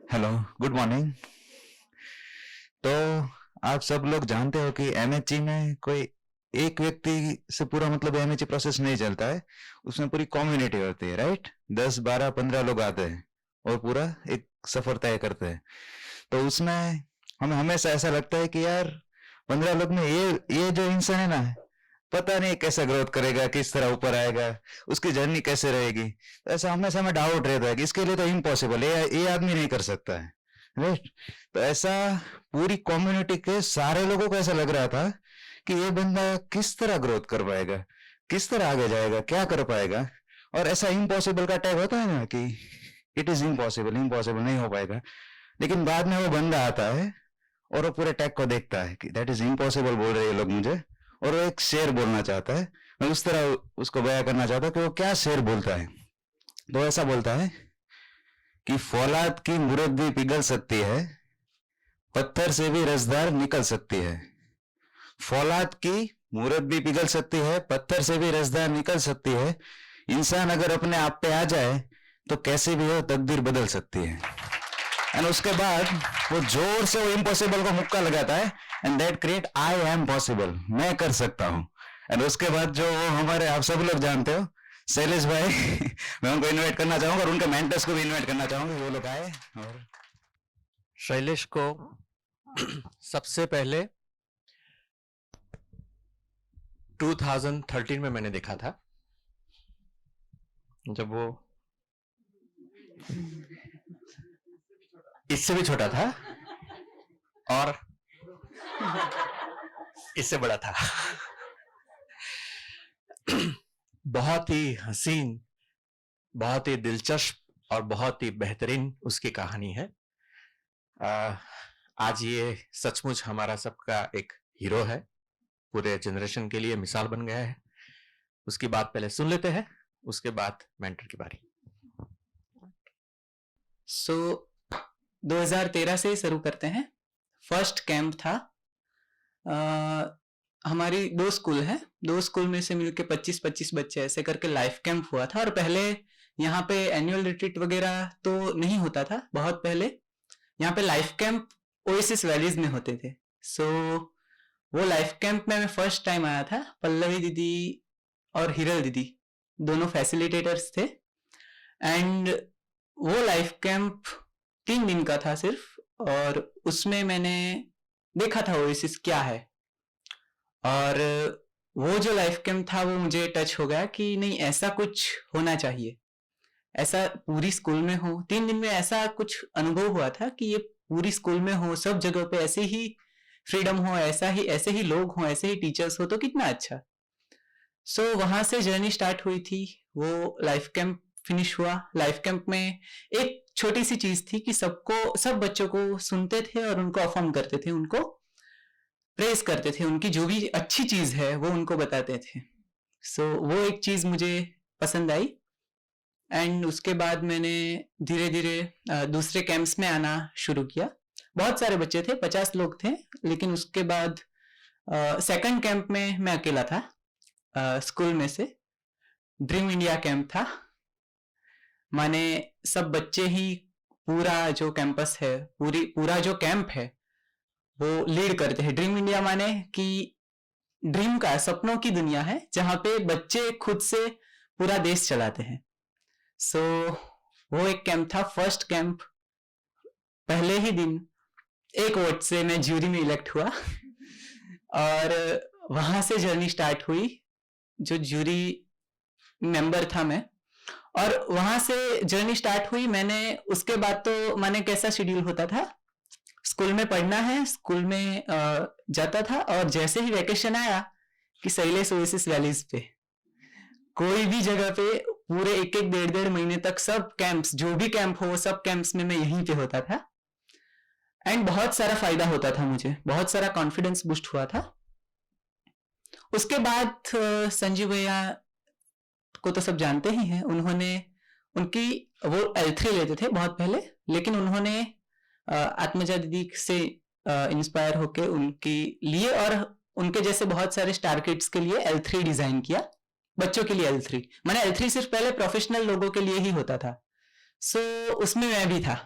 Hello, good morning. तो आप सब लोग जानते हो कि एमएचजी में कोई एक व्यक्ति से पूरा मतलब एमएचजी प्रोसेस नहीं चलता है। उसमें पूरी कम्युनिटी होती है, राइट? 10 12 15 लोग आते हैं और पूरा एक सफर तय करते हैं। तो उसमें हमें हमेशा ऐसा लगता है कि यार 15 लोग में ये जो इंसान है ना, पता नहीं कैसे ग्रोथ करेगा, किस तरह ऊपर आएगा, उसकी जर्नी कैसे रहेगी। तो ऐसा हमेशा में डाउट रहता है कि इसके लिए तो इम्पॉसिबल है, ये आदमी नहीं कर सकता है, राइट? तो ऐसा पूरी कम्युनिटी के सारे लोगों को ऐसा लग रहा था कि ये बंदा किस तरह ग्रोथ कर पाएगा, किस तरह आगे जाएगा, क्या कर पाएगा। और ऐसा इम्पॉसिबल का टैग होता है ना कि इट इज इम्पॉसिबल, इम्पॉसिबल नहीं हो पाएगा। लेकिन बाद में वो बंदा आता है और वो पूरे टैग को देखता है कि दैट इज इम्पॉसिबल बोल रहे हैं लोग मुझे, और वो एक शेर बोलना चाहता है। मैं उस तरह उसको बयां करना चाहता हूँ कि वो क्या शेर बोलता है। तो ऐसा बोलता है कि फौलाद की मुरत भी पिघल सकती है, पत्थर से भी रसदार निकल सकती है। फौलाद की मूरत भी पिघल सकती है, पत्थर से भी रसदार निकल सकती है। इंसान अगर अपने आप पे आ जाए तो कैसे भी हो तकदीर बदल सकती है। एंड उसके बाद वो जोर से वो इम्पॉसिबल को मुक्का लगाता है, and that create I am possible, मैं कर सकता हूं। एंड उसके बाद जो हमारे आप सब लोग जानते हो, शैलेश भाई मैं उनको इनवाइट करना चाहूंगा और उनके मेंटर्स को भी इनवाइट करना चाहूंगा, वो लोग आए। और शैलेश को सबसे पहले 2013 में मैंने देखा था, जब वो इससे भी छोटा था और इससे बड़ा था। बहुत ही हसीन, बहुत ही दिलचस्प और बहुत ही बेहतरीन उसकी कहानी है। आज ये सचमुच हमारा सबका एक हीरो है, पूरे जनरेशन के लिए मिसाल बन गया है। उसकी बात पहले सुन लेते हैं, उसके बाद मेंटर की बारी। 2013 से शुरू करते हैं। फर्स्ट कैंप था। हमारी 2 स्कूल है, 2 स्कूल में से मिलके 25-25 बच्चे ऐसे करके लाइफ कैंप हुआ था। और पहले यहाँ पे एनुअल रिट्रीट वगैरह तो नहीं होता था, बहुत पहले यहाँ पे लाइफ कैंप ओएसिस वैलीज में होते थे। वो लाइफ कैंप में मैं फर्स्ट टाइम आया था। पल्लवी दीदी और हिरल दीदी दोनों फैसिलिटेटर्स थे। एंड वो लाइफ कैंप 3 दिन का था सिर्फ, और उसमें मैंने देखा था ओएसिस क्या है। और वो जो लाइफ कैंप था वो मुझे टच हो गया कि नहीं, ऐसा कुछ होना चाहिए, ऐसा पूरी स्कूल में हो। 3 दिन में ऐसा कुछ अनुभव हुआ था कि ये पूरी स्कूल में हो, सब जगह पे ऐसे ही फ्रीडम हो, ऐसे ही लोग हो, ऐसे ही टीचर्स हो, तो कितना अच्छा। वहां से जर्नी स्टार्ट हुई थी। वो लाइफ कैंप फिनिश हुआ। लाइफ कैंप में एक छोटी सी चीज थी कि सब बच्चों को सुनते थे और उनको अफर्म करते थे, उनको प्रेस करते थे, उनकी जो भी अच्छी चीज है वो उनको बताते थे। वो एक चीज मुझे पसंद आई। एंड उसके बाद मैंने धीरे धीरे दूसरे कैंप्स में आना शुरू किया। बहुत सारे बच्चे थे, 50 लोग थे। लेकिन उसके बाद सेकंड कैंप में मैं अकेला था। स्कूल में से ड्रीम इंडिया कैंप था, माने सब बच्चे ही पूरा जो कैंपस है, पूरा जो कैंप है वो लीड करते हैं। ड्रीम इंडिया माने कि ड्रीम का, सपनों की दुनिया है जहां पे बच्चे खुद से पूरा देश चलाते हैं। वो एक कैंप था, फर्स्ट कैंप। पहले ही दिन 1 वोट से मैं ज्यूरी में इलेक्ट हुआ और वहां से जर्नी स्टार्ट हुई। जो ज्यूरी मेंबर था मैं, और वहां से जर्नी स्टार्ट हुई। मैंने उसके बाद तो माने कैसा शेड्यूल होता था, स्कूल में पढ़ना है, स्कूल में जाता था, और जैसे ही वैकेशन आया कि शैलेश ओएसिस वैलीज पे कोई भी जगह पे पूरे 1-1, 1.5 महीने तक सब कैंप्स, जो भी कैंप हो सब कैंप्स में मैं यहीं पे होता था। एंड बहुत सारा फायदा होता था मुझे, बहुत सारा कॉन्फिडेंस बूस्ट हुआ था। उसके बाद संजीव भैया को तो सब जानते ही हैं। वो L3 लेते थे बहुत पहले, लेकिन उन्होंने आत्मजा दीदी से इंस्पायर होके उनकी लिए और उनके जैसे बहुत सारे स्टार किड्स के लिए L3 डिजाइन किया। बच्चों के लिए L3, मैंने L3 सिर्फ पहले प्रोफेशनल लोगों के लिए ही होता था। उसमें मैं भी था।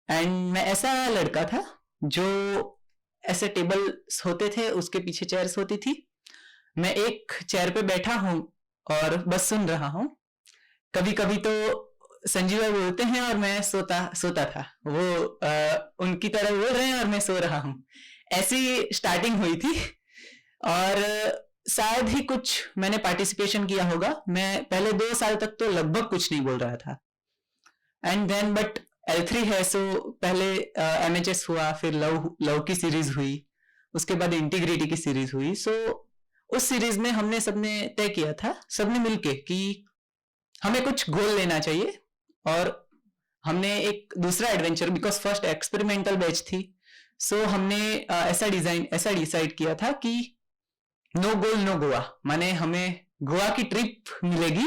एंड मैं ऐसा लड़का था जो ऐसे टेबल्स होते थे, उसके पीछे चेयर्स होती थी, मैं एक चेयर पे बैठा हूँ और बस सुन रहा हूँ। कभी कभी तो संजीव भाई बोलते हैं और मैं सोता था, वो उनकी तरह बोल रहे हैं और मैं सो रहा हूँ। ऐसी स्टार्टिंग हुई थी और शायद ही कुछ मैंने पार्टिसिपेशन किया होगा। मैं पहले 2 साल तक तो लगभग कुछ नहीं बोल रहा था। एंड देन बट L3 है, सो पहले MHS हुआ, फिर लव की सीरीज हुई, उसके बाद इंटीग्रिटी की सीरीज हुई। सो उस सीरीज में हमने सबने तय किया था, सबने मिलके, कि हमें कुछ गोल लेना चाहिए। और हमने एक दूसरा adventure, because first experimental batch थी, सो हमने ऐसा डिसाइड किया था कि नो गोल नो गोवा, माने हमें गोवा की ट्रिप मिलेगी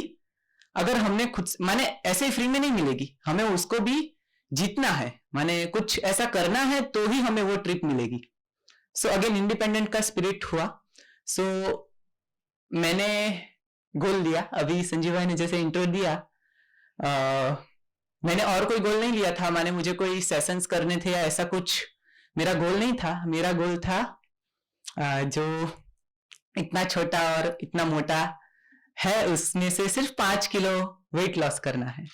अगर हमने खुद, माने ऐसे ही फ्री में नहीं मिलेगी, हमें उसको भी जीतना है, माने कुछ ऐसा करना है तो ही हमें वो ट्रिप मिलेगी। सो अगेन इंडिपेंडेंट का स्पिरिट हुआ। सो मैंने गोल लिया, अभी संजीव भाई ने जैसे इंट्रो दिया, मैंने और कोई गोल नहीं लिया था, माने मुझे कोई सेशंस करने थे या ऐसा कुछ मेरा गोल नहीं था। मेरा गोल था जो इतना छोटा और इतना मोटा है, उसमें से सिर्फ 5 किलो वेट लॉस करना है।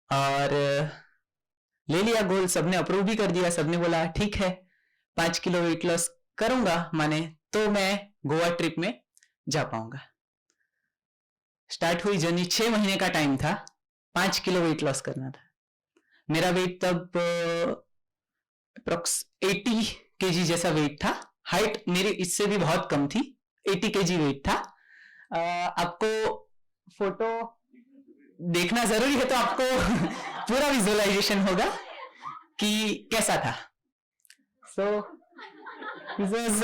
और ले लिया गोल, सबने अप्रूव भी कर दिया, सबने बोला ठीक है 5 किलो वेट लॉस करूंगा माने तो मैं गोवा ट्रिप में जा पाऊंगा। स्टार्ट हुई जर्नी, 6 महीने का टाइम था, 5 किलो वेट लॉस करना था। मेरा वेट तब अप्रोक्स 80 केजी जैसा वेट था, हाइट मेरी इससे भी बहुत कम थी, 80 केजी वेट था। आपको फोटो देखना जरूरी है तो आपको पूरा विजुअलाइजेशन होगा कि कैसा था। So this was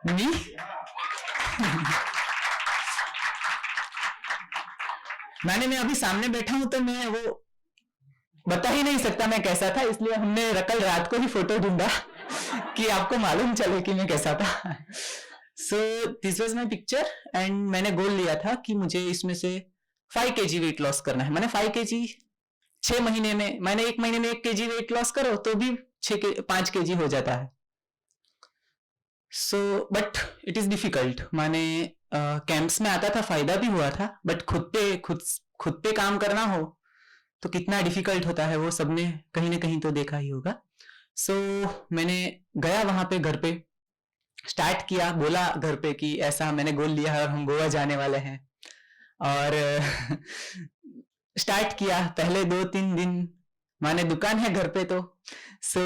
me. मैं अभी सामने बैठा हूं तो मैं वो बता ही नहीं सकता मैं कैसा था, इसलिए हमने कल रात को ही फोटो ढूंढा कि आपको मालूम चले कि मैं कैसा था। So this was my picture and मैंने गोल लिया था कि मुझे इसमें से 5 केजी वेट लॉस करना है। मैंने 5 केजी 6 महीने में, मैंने 1 महीने में 1 केजी वेट लॉस करो तो भी 5 केजी हो जाता है। So but it is difficult, माने कैंप्स में आता था, फायदा भी हुआ था, बट खुद पे काम करना हो तो कितना डिफिकल्ट होता है वो सबने कहीं ना कहीं तो देखा ही होगा। सो मैंने गया वहां पे, घर पे स्टार्ट किया, बोला घर पे कि ऐसा मैंने गोल लिया है और हम गोवा जाने वाले हैं। और स्टार्ट किया, पहले 2-3 दिन माने दुकान है घर पे तो सो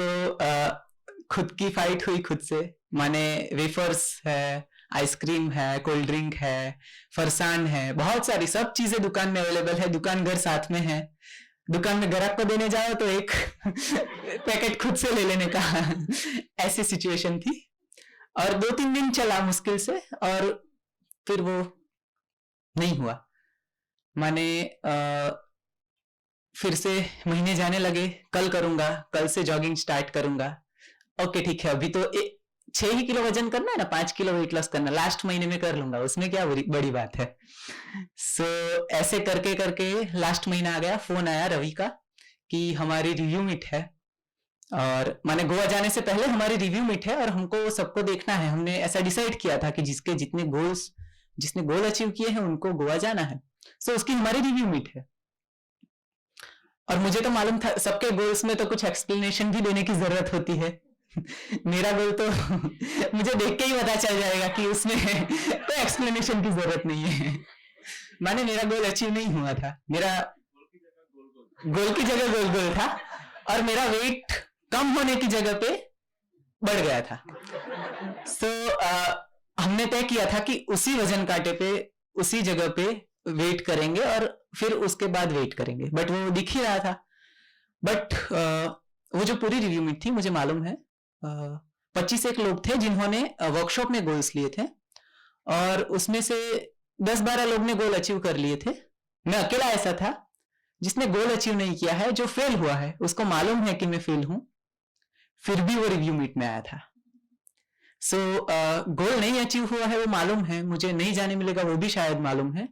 खुद की फाइट हुई खुद से, माने वेफर्स है, आइसक्रीम है, कोल्ड ड्रिंक है, फरसान है, बहुत सारी सब चीजें दुकान में अवेलेबल है, दुकान घर साथ में है। दुकान में ग्राहक को देने जाओ तो एक पैकेट खुद से ले लेने का ऐसी सिचुएशन थी। और 2-3 दिन चला मुश्किल से और फिर वो नहीं हुआ, माने फिर से महीने जाने लगे, कल करूंगा, कल से जॉगिंग स्टार्ट करूंगा। ओके ठीक है, अभी तो 6 ही किलो वजन करना है ना, 5 किलो वेट लॉस करना, लास्ट महीने में कर लूंगा, उसमें क्या बड़ी बात है। सो ऐसे करके करके लास्ट महीना आ गया, फोन आया रवि का कि हमारी रिव्यू मीट है, और माने गोवा जाने से पहले हमारी रिव्यू मीट है और हमको सबको देखना है। हमने ऐसा डिसाइड किया था कि जिसने गोल अचीव किए हैं उनको गोवा जाना है। सो उसकी हमारी रिव्यू मीट है। और मुझे तो मालूम था सबके गोल्स में तो कुछ एक्सप्लेनेशन भी देने की जरूरत होती है। मेरा गोल तो मुझे देख के ही पता चल जाएगा कि उसमें कोई एक्सप्लेनेशन की जरूरत नहीं है। माने मेरा गोल अचीव नहीं हुआ था, मेरा गोल की जगह गोल था और मेरा वेट कम होने की जगह पे बढ़ गया था। सो हमने तय किया था कि उसी वजन कांटे पे उसी जगह पे वेट करेंगे और फिर उसके बाद वेट करेंगे, बट वो दिख ही रहा था। बट वो जो पूरी रिव्यू मीट थी, मुझे मालूम है 25 लोग थे जिन्होंने वर्कशॉप में गोल्स लिए थे और उसमें से 10-12 लोग ने गोल अचीव कर लिए थे। मैं अकेला ऐसा था जिसने गोल अचीव नहीं किया है, जो फेल हुआ है, उसको मालूम है कि मैं फेल हूं, फिर भी वो रिव्यू मीट में आया था। सो गोल नहीं अचीव हुआ है वो मालूम है, मुझे नहीं जाने मिलेगा वो भी शायद मालूम है,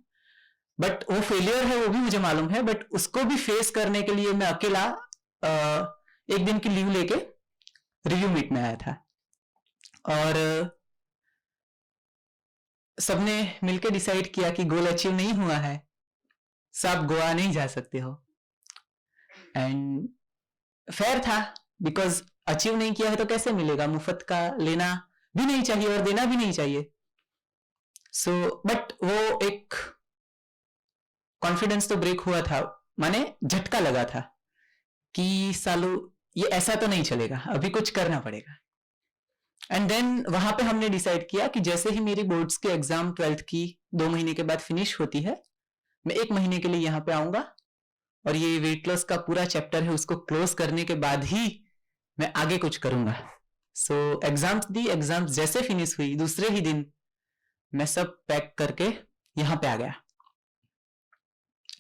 बट वो फेलियर है वो भी मुझे मालूम है, बट उसको भी फेस करने के लिए मैं अकेला एक दिन की लीव लेके रिव्यू मीट में आया था और सबने मिलके डिसाइड किया कि गोल अचीव नहीं हुआ है, सब गोवा नहीं जा सकते हो। एंड फेयर था, बिकॉज अचीव नहीं किया है तो कैसे मिलेगा, मुफ्त का लेना भी नहीं चाहिए और देना भी नहीं चाहिए। सो बट वो एक कॉन्फिडेंस तो ब्रेक हुआ था, माने झटका लगा था कि सालू ये ऐसा तो नहीं चलेगा, अभी कुछ करना पड़ेगा। एंड देन वहां पे हमने डिसाइड किया कि जैसे ही मेरी बोर्ड्स के एग्जाम 12th की 2 महीने के बाद फिनिश होती है, मैं 1 महीने के लिए यहाँ पे आऊंगा और ये वेट लॉस का पूरा चैप्टर है उसको क्लोज करने के बाद ही मैं आगे कुछ करूंगा। सो एग्जाम्स दी, एग्जाम्स जैसे फिनिश हुई दूसरे ही दिन मैं सब पैक करके यहाँ पे आ गया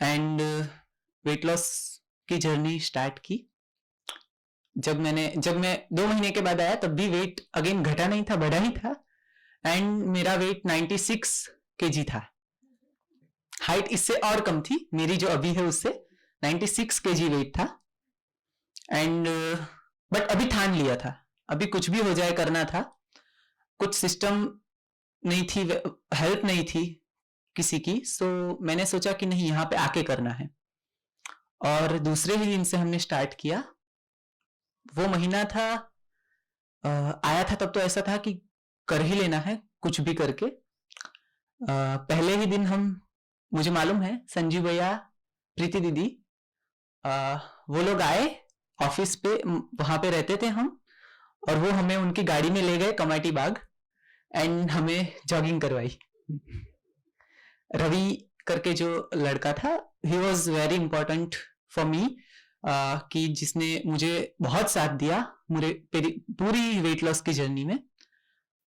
एंड वेट लॉस की जर्नी स्टार्ट की। जब मैं 2 महीने के बाद आया तब भी वेट अगेन घटा नहीं था, बढ़ा ही था। एंड मेरा वेट 96 kg था, हाइट इससे और कम थी मेरी जो अभी है उससे, 96 kg वेट था। एंड बट अभी ठान लिया था, अभी कुछ भी हो जाए करना था। कुछ सिस्टम नहीं थी, हेल्प नहीं थी किसी की, सो मैंने सोचा कि नहीं यहाँ पे आके करना है। और दूसरे ही दिन से हमने स्टार्ट किया। वो महीना था आया था तब तो ऐसा था कि कर ही लेना है कुछ भी करके। पहले ही दिन मुझे मालूम है संजीव भैया, प्रीति दीदी, वो लोग आए ऑफिस पे, वहां पे रहते थे हम, और वो हमें उनकी गाड़ी में ले गए कमाटी बाग एंड हमें जॉगिंग करवाई। रवि करके जो लड़का था, he was very important for me, कि जिसने मुझे बहुत साथ दिया मेरे पूरी वेट लॉस की जर्नी में।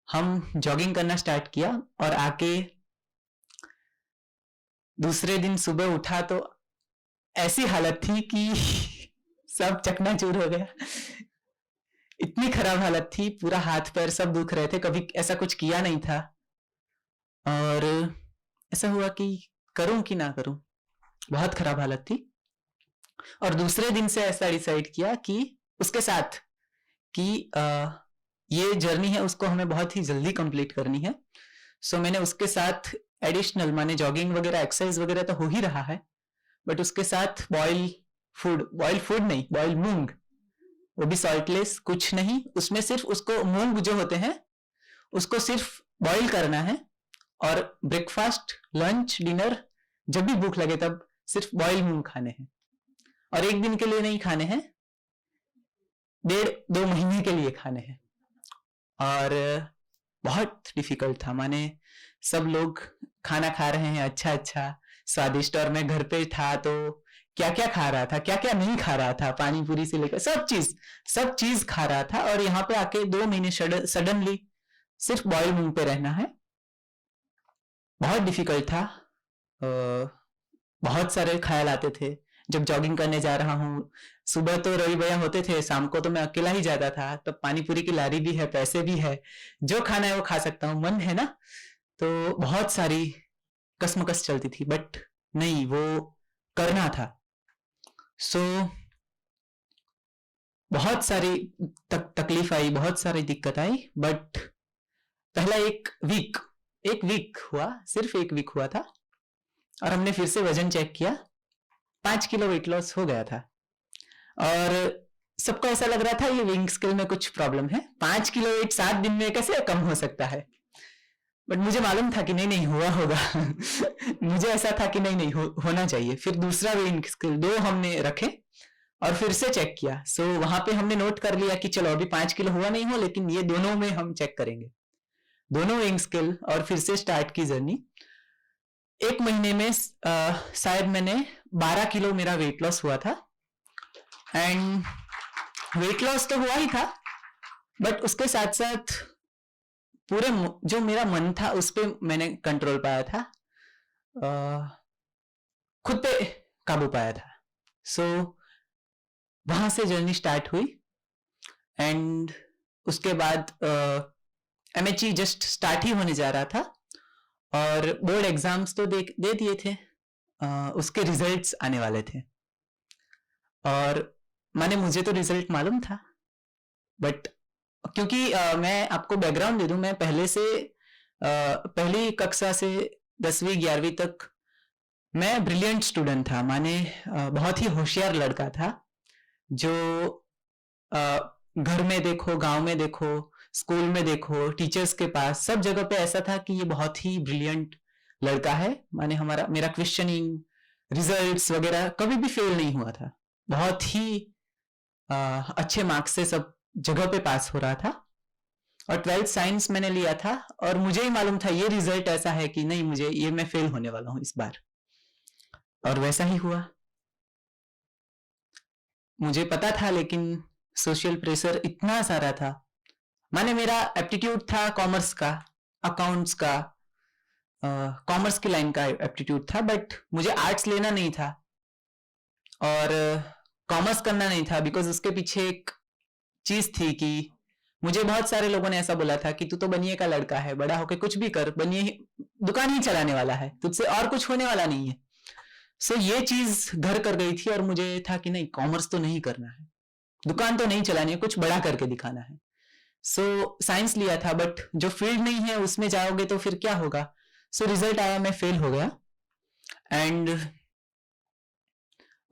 हम जॉगिंग करना स्टार्ट किया और आके दूसरे दिन सुबह उठा तो ऐसी हालत थी कि सब चकनाचूर हो गया। इतनी खराब हालत थी, पूरा हाथ पैर सब दुख रहे थे, कभी ऐसा कुछ किया नहीं था। और ऐसा हुआ कि करूं कि ना करूं, बहुत खराब हालत थी। और दूसरे दिन से ऐसा डिसाइड किया कि उसके साथ कि ये जर्नी है उसको हमें बहुत ही जल्दी कंप्लीट करनी है। सो मैंने उसके साथ एडिशनल, माने जॉगिंग वगैरह एक्सरसाइज वगैरह तो हो ही रहा है, बट उसके साथ बॉयल फूड नहीं, बॉयल मूंग, वो भी सॉल्टलेस, कुछ नहीं, उसमें सिर्फ उसको मूंग जो होते हैं उसको सिर्फ बॉईल करना है और ब्रेकफास्ट, लंच, डिनर जब भी भूख लगे तब सिर्फ बॉयल मूंग खाने हैं। और एक दिन के लिए नहीं खाने हैं, 1.5-2 महीने के लिए खाने हैं। और बहुत डिफिकल्ट था, माने सब लोग खाना खा रहे हैं अच्छा स्वादिष्ट, और मैं घर पे था तो क्या क्या खा रहा था, क्या क्या नहीं खा रहा था, पानी पूरी से लेकर सब चीज खा रहा था। और यहाँ पे आके 2 महीने सडनली सिर्फ बॉयल मूंग पे रहना है, बहुत डिफिकल्ट था। बहुत सारे ख्याल आते थे जब जॉगिंग करने जा रहा हूँ। सुबह तो रवि भैया होते थे, शाम को तो मैं अकेला ही जाता था, तब पानी पूरी की लारी भी है, पैसे भी है, जो खाना है वो खा सकता हूँ, मन है ना। तो बहुत सारी कसमकस चलती थी, बट नहीं, वो करना था। सो बहुत सारी तकलीफ आई, बहुत सारी दिक्कत आई, बट पहला एक वीक हुआ, सिर्फ 1 वीक हुआ था, और हमने फिर से वजन चेक किया, 5 किलो वेट लॉस हो गया था। और सबको ऐसा लग रहा था ये वेइंग स्केल में कुछ प्रॉब्लम है, 5 किलो वेट 7 दिन में कैसे कम हो सकता है। बट मुझे मालूम था कि नहीं हुआ होगा मुझे ऐसा था कि नहीं होना चाहिए। फिर दूसरा वेइंग स्केल 2 हमने रखे और फिर से चेक किया। सो वहां पे हमने नोट कर लिया कि चलो अभी 5 किलो हुआ नहीं हो, लेकिन ये दोनों में हम चेक करेंगे, दोनों वेइंग स्केल। और फिर से स्टार्ट की जर्नी। 1 महीने में शायद मैंने 12 किलो मेरा वेट लॉस हुआ था। एंड वेट लॉस तो हुआ ही था, बट उसके साथ साथ पूरे जो मेरा मन था उस पे मैंने कंट्रोल पाया था, खुद पे काबू पाया था। सो वहां से जर्नी स्टार्ट हुई। एंड उसके बाद MHE जस्ट स्टार्ट ही होने जा रहा था, और बोर्ड एग्जाम्स तो दे दिए थे, उसके रिजल्ट्स आने वाले थे। और माने मुझे तो रिजल्ट मालूम था, बट क्योंकि मैं आपको बैकग्राउंड दे दूं, मैं पहले से पहली कक्षा से 10वीं 11वीं तक मैं ब्रिलियंट स्टूडेंट था, माने बहुत ही होशियार लड़का था, जो घर में देखो, गांव में देखो, स्कूल में देखो, टीचर्स के पास, सब जगह पे ऐसा था कि ये बहुत ही ब्रिलियंट लड़का है। माने मेरा क्वेश्चनिंग, रिजल्ट्स वगैरह कभी भी फेल नहीं हुआ था, बहुत ही अच्छे मार्क्स से सब जगह पे पास हो रहा था। और 12th साइंस मैंने लिया था और मुझे ही मालूम था ये रिजल्ट ऐसा है कि नहीं, मुझे ये मैं फेल होने वाला हूं इस बार, और वैसा ही हुआ। मुझे पता था, लेकिन सोशल प्रेशर इतना सारा था। माने मेरा एप्टीट्यूड था कॉमर्स का, अकाउंट्स का, कॉमर्स की लाइन का एप्टीट्यूड था, बट मुझे आर्ट्स लेना नहीं था और कॉमर्स करना नहीं था, बिकॉज उसके पीछे एक चीज थी कि मुझे बहुत सारे लोगों ने ऐसा बोला था कि तू तो बनिए का लड़का है, बड़ा होके कुछ भी कर, बनिए दुकान ही चलाने वाला है, तुझसे और कुछ होने वाला नहीं है। सो ये चीज घर कर गई थी और मुझे था कि नहीं, कॉमर्स तो नहीं करना है, दुकान तो नहीं चलानी है, कुछ बड़ा करके दिखाना है। सो साइंस लिया था, बट जो फील्ड नहीं है उसमें जाओगे तो फिर क्या होगा। सो रिजल्ट आया, मैं फेल हो गया। एंड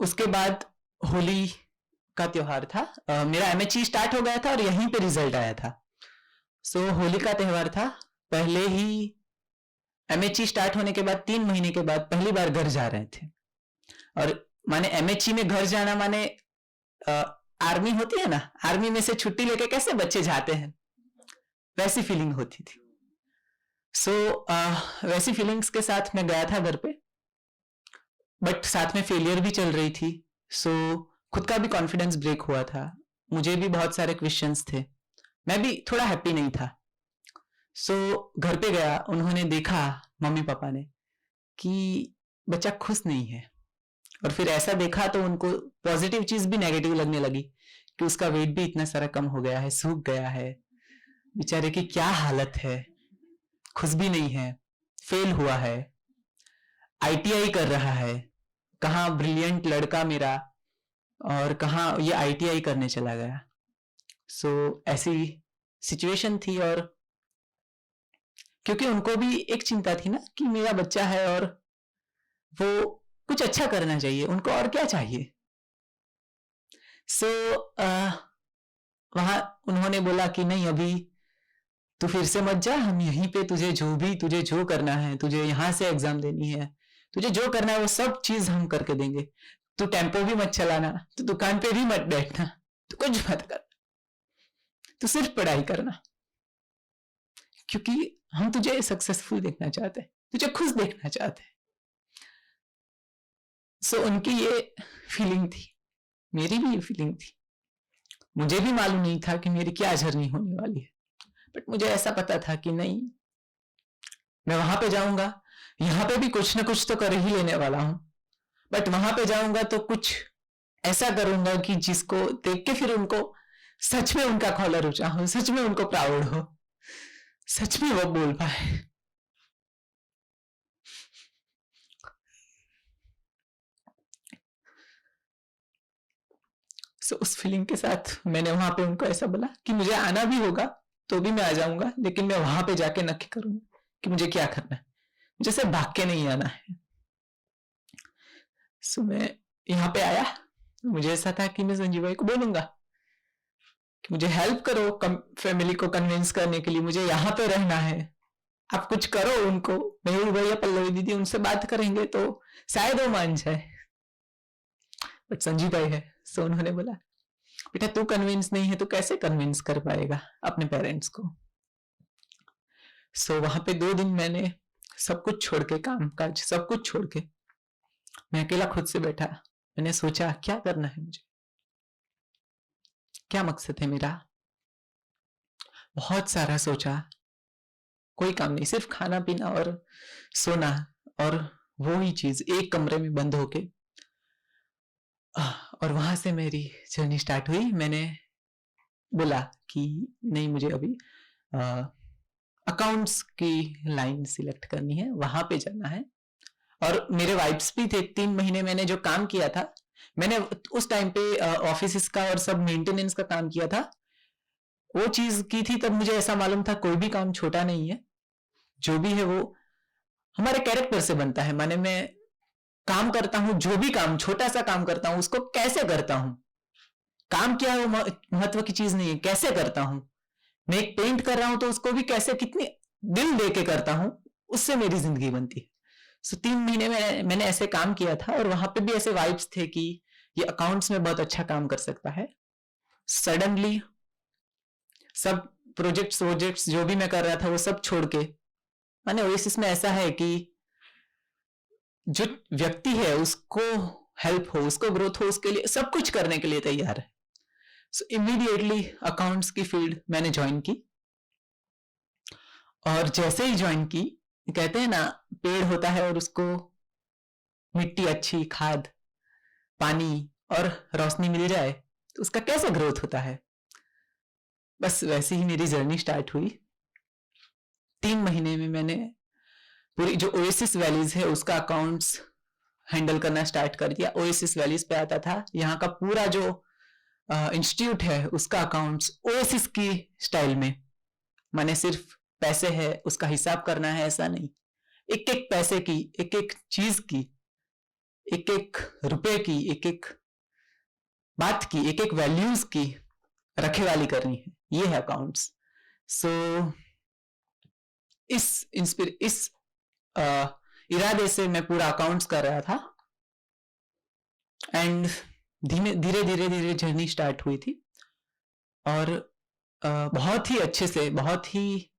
उसके बाद होली का त्योहार था, मेरा एमएचई स्टार्ट हो गया था और यहीं पे रिजल्ट आया था। सो होली का त्योहार था, पहले ही एमएचई स्टार्ट होने के बाद 3 महीने के बाद पहली बार घर जा रहे थे। और माने एमएचई में घर जाना माने आर्मी होती है ना, आर्मी में से छुट्टी लेके कैसे बच्चे जाते हैं, वैसी फीलिंग होती थी। सो वैसी फीलिंग्स के साथ मैं गया था घर पे, बट साथ में फेलियर भी चल रही थी। सो खुद का भी कॉन्फिडेंस ब्रेक हुआ था, मुझे भी बहुत सारे क्वेश्चंस थे, मैं भी थोड़ा हैप्पी नहीं था। सो घर पे गया, उन्होंने देखा, मम्मी पापा ने, कि बच्चा खुश नहीं है। और फिर ऐसा देखा तो उनको पॉजिटिव चीज भी नेगेटिव लगने लगी कि उसका वेट भी इतना सारा कम हो गया है, सूख गया है, बेचारे की क्या हालत है, खुश भी नहीं है, फेल हुआ है, आईटीआई कर रहा है, कहाँ ब्रिलियंट लड़का मेरा, और कहाँ ये आईटीआई करने चला गया। सो ऐसी सिचुएशन थी, और क्योंकि उनको भी एक चिंता थी ना कि मेरा बच्चा है और वो कुछ अच्छा करना चाहिए, उनको और क्या चाहिए। सो वहां उन्होंने बोला कि नहीं, अभी तू फिर से मत जा, हम यहीं पे तुझे जो करना है, तुझे यहां से एग्जाम देनी है, तुझे जो करना है वो सब चीज हम करके देंगे, तू टेम्पो भी मत चलाना, तू दुकान पे भी मत बैठना, तू कुछ मत कर, तू सिर्फ पढ़ाई करना, क्योंकि हम तुझे सक्सेसफुल देखना चाहते हैं, तुझे खुश देखना चाहते हैं। सो उनकी ये फीलिंग थी, मेरी भी ये फीलिंग थी। मुझे भी मालूम नहीं था कि मेरी क्या जर्नी होने वाली है, बट मुझे ऐसा पता था कि नहीं, मैं वहां पे जाऊंगा, यहां पे भी कुछ ना कुछ तो कर ही लेने वाला हूं, बट वहां पे जाऊंगा तो कुछ ऐसा करूंगा कि जिसको देख के फिर उनको सच में उनका कॉलर ऊंचा हो, सच में उनको प्राउड हो, सच में वो बोल पाए। सो उस फीलिंग के साथ मैंने वहां पे उनको ऐसा बोला कि मुझे आना भी होगा तो भी मैं आ जाऊंगा, लेकिन मैं वहां पे जाके नक्की करूंगा कि मुझे क्या करना है, मुझे सिर्फ भाग के नहीं आना है। सो मैं यहाँ पे आया, मुझे ऐसा था कि मैं संजीव भाई को बोलूंगा कि मुझे हेल्प करो फैमिली को कन्विंस करने के लिए, मुझे यहाँ पे रहना है, आप कुछ करो। उनको मयूर भैया, पल्लवी दीदी, उनसे बात करेंगे तो शायद वो मान जाए, बट संजीव भाई है। सो उन्होंने बोला, बेटा तू कन्विंस नहीं है तो कैसे कन्विंस कर पाएगा अपने पेरेंट्स को। सो वहां पे 2 दिन मैंने सब कुछ छोड़ के, काम काज सब कुछ छोड़ के, मैं अकेला खुद से बैठा, मैंने सोचा क्या करना है मुझे, क्या मकसद है मेरा। बहुत सारा सोचा, कोई काम नहीं, सिर्फ खाना पीना और सोना, और वो ही चीज एक कमरे में बंद होके। और वहां से मेरी जर्नी स्टार्ट हुई। मैंने बोला कि नहीं, मुझे अभी अकाउंट्स की लाइन सिलेक्ट करनी है, वहां पे जाना है। और मेरे वाइब्स भी थे, 3 महीने मैंने जो काम किया था मैंने उस टाइम पे ऑफिस का और सब मेंटेनेंस का काम किया था, वो चीज की थी, तब मुझे ऐसा मालूम था कोई भी काम छोटा नहीं है, जो भी है वो हमारे कैरेक्टर से बनता है। माने मैं काम करता हूं, जो भी काम, छोटा सा काम करता हूं, उसको कैसे करता हूं, काम क्या है वो महत्व की चीज नहीं है, कैसे करता हूं। मैं एक पेंट कर रहा हूं तो उसको भी कैसे, कितनी दिल दे के करता हूं, उससे मेरी जिंदगी बनती है। सो 3 महीने में मैंने ऐसे काम किया था, और वहां पे भी ऐसे वाइब्स थे कि ये अकाउंट्स में बहुत अच्छा काम कर सकता है। सडनली सब प्रोजेक्ट्स जो भी मैं कर रहा था वो सब छोड़ के, माने ओएसिस में ऐसा है कि जो व्यक्ति है उसको हेल्प हो, उसको ग्रोथ हो, उसके लिए सब कुछ करने के लिए तैयार है। सो इमीडिएटली अकाउंट्स की फील्ड मैंने ज्वाइन की, और जैसे ही ज्वाइन की, कहते हैं ना पेड़ होता है और उसको मिट्टी अच्छी, खाद, पानी और रोशनी मिल जाए तो उसका कैसे ग्रोथ होता है, बस वैसे ही मेरी जर्नी स्टार्ट हुई। 3 महीने में मैंने पूरी जो ओएसिस वैलीज है उसका अकाउंट्स हैंडल करना स्टार्ट कर दिया। ओएसिस वैलीज पे आता था, यहाँ का पूरा जो इंस्टीट्यूट है उसका अकाउंट्स ओएसिस की स्टाइल में, माने सिर्फ पैसे है उसका हिसाब करना है ऐसा नहीं, एक एक पैसे की, एक एक चीज की, एक एक रुपए की, एक एक बात की, एक एक वैल्यूज की रखेवाली करनी है, ये है अकाउंट्स। सो इस इरादे से मैं पूरा अकाउंट्स कर रहा था, एंड धीरे धीरे जर्नी स्टार्ट हुई थी, और बहुत ही अच्छे से, बहुत ही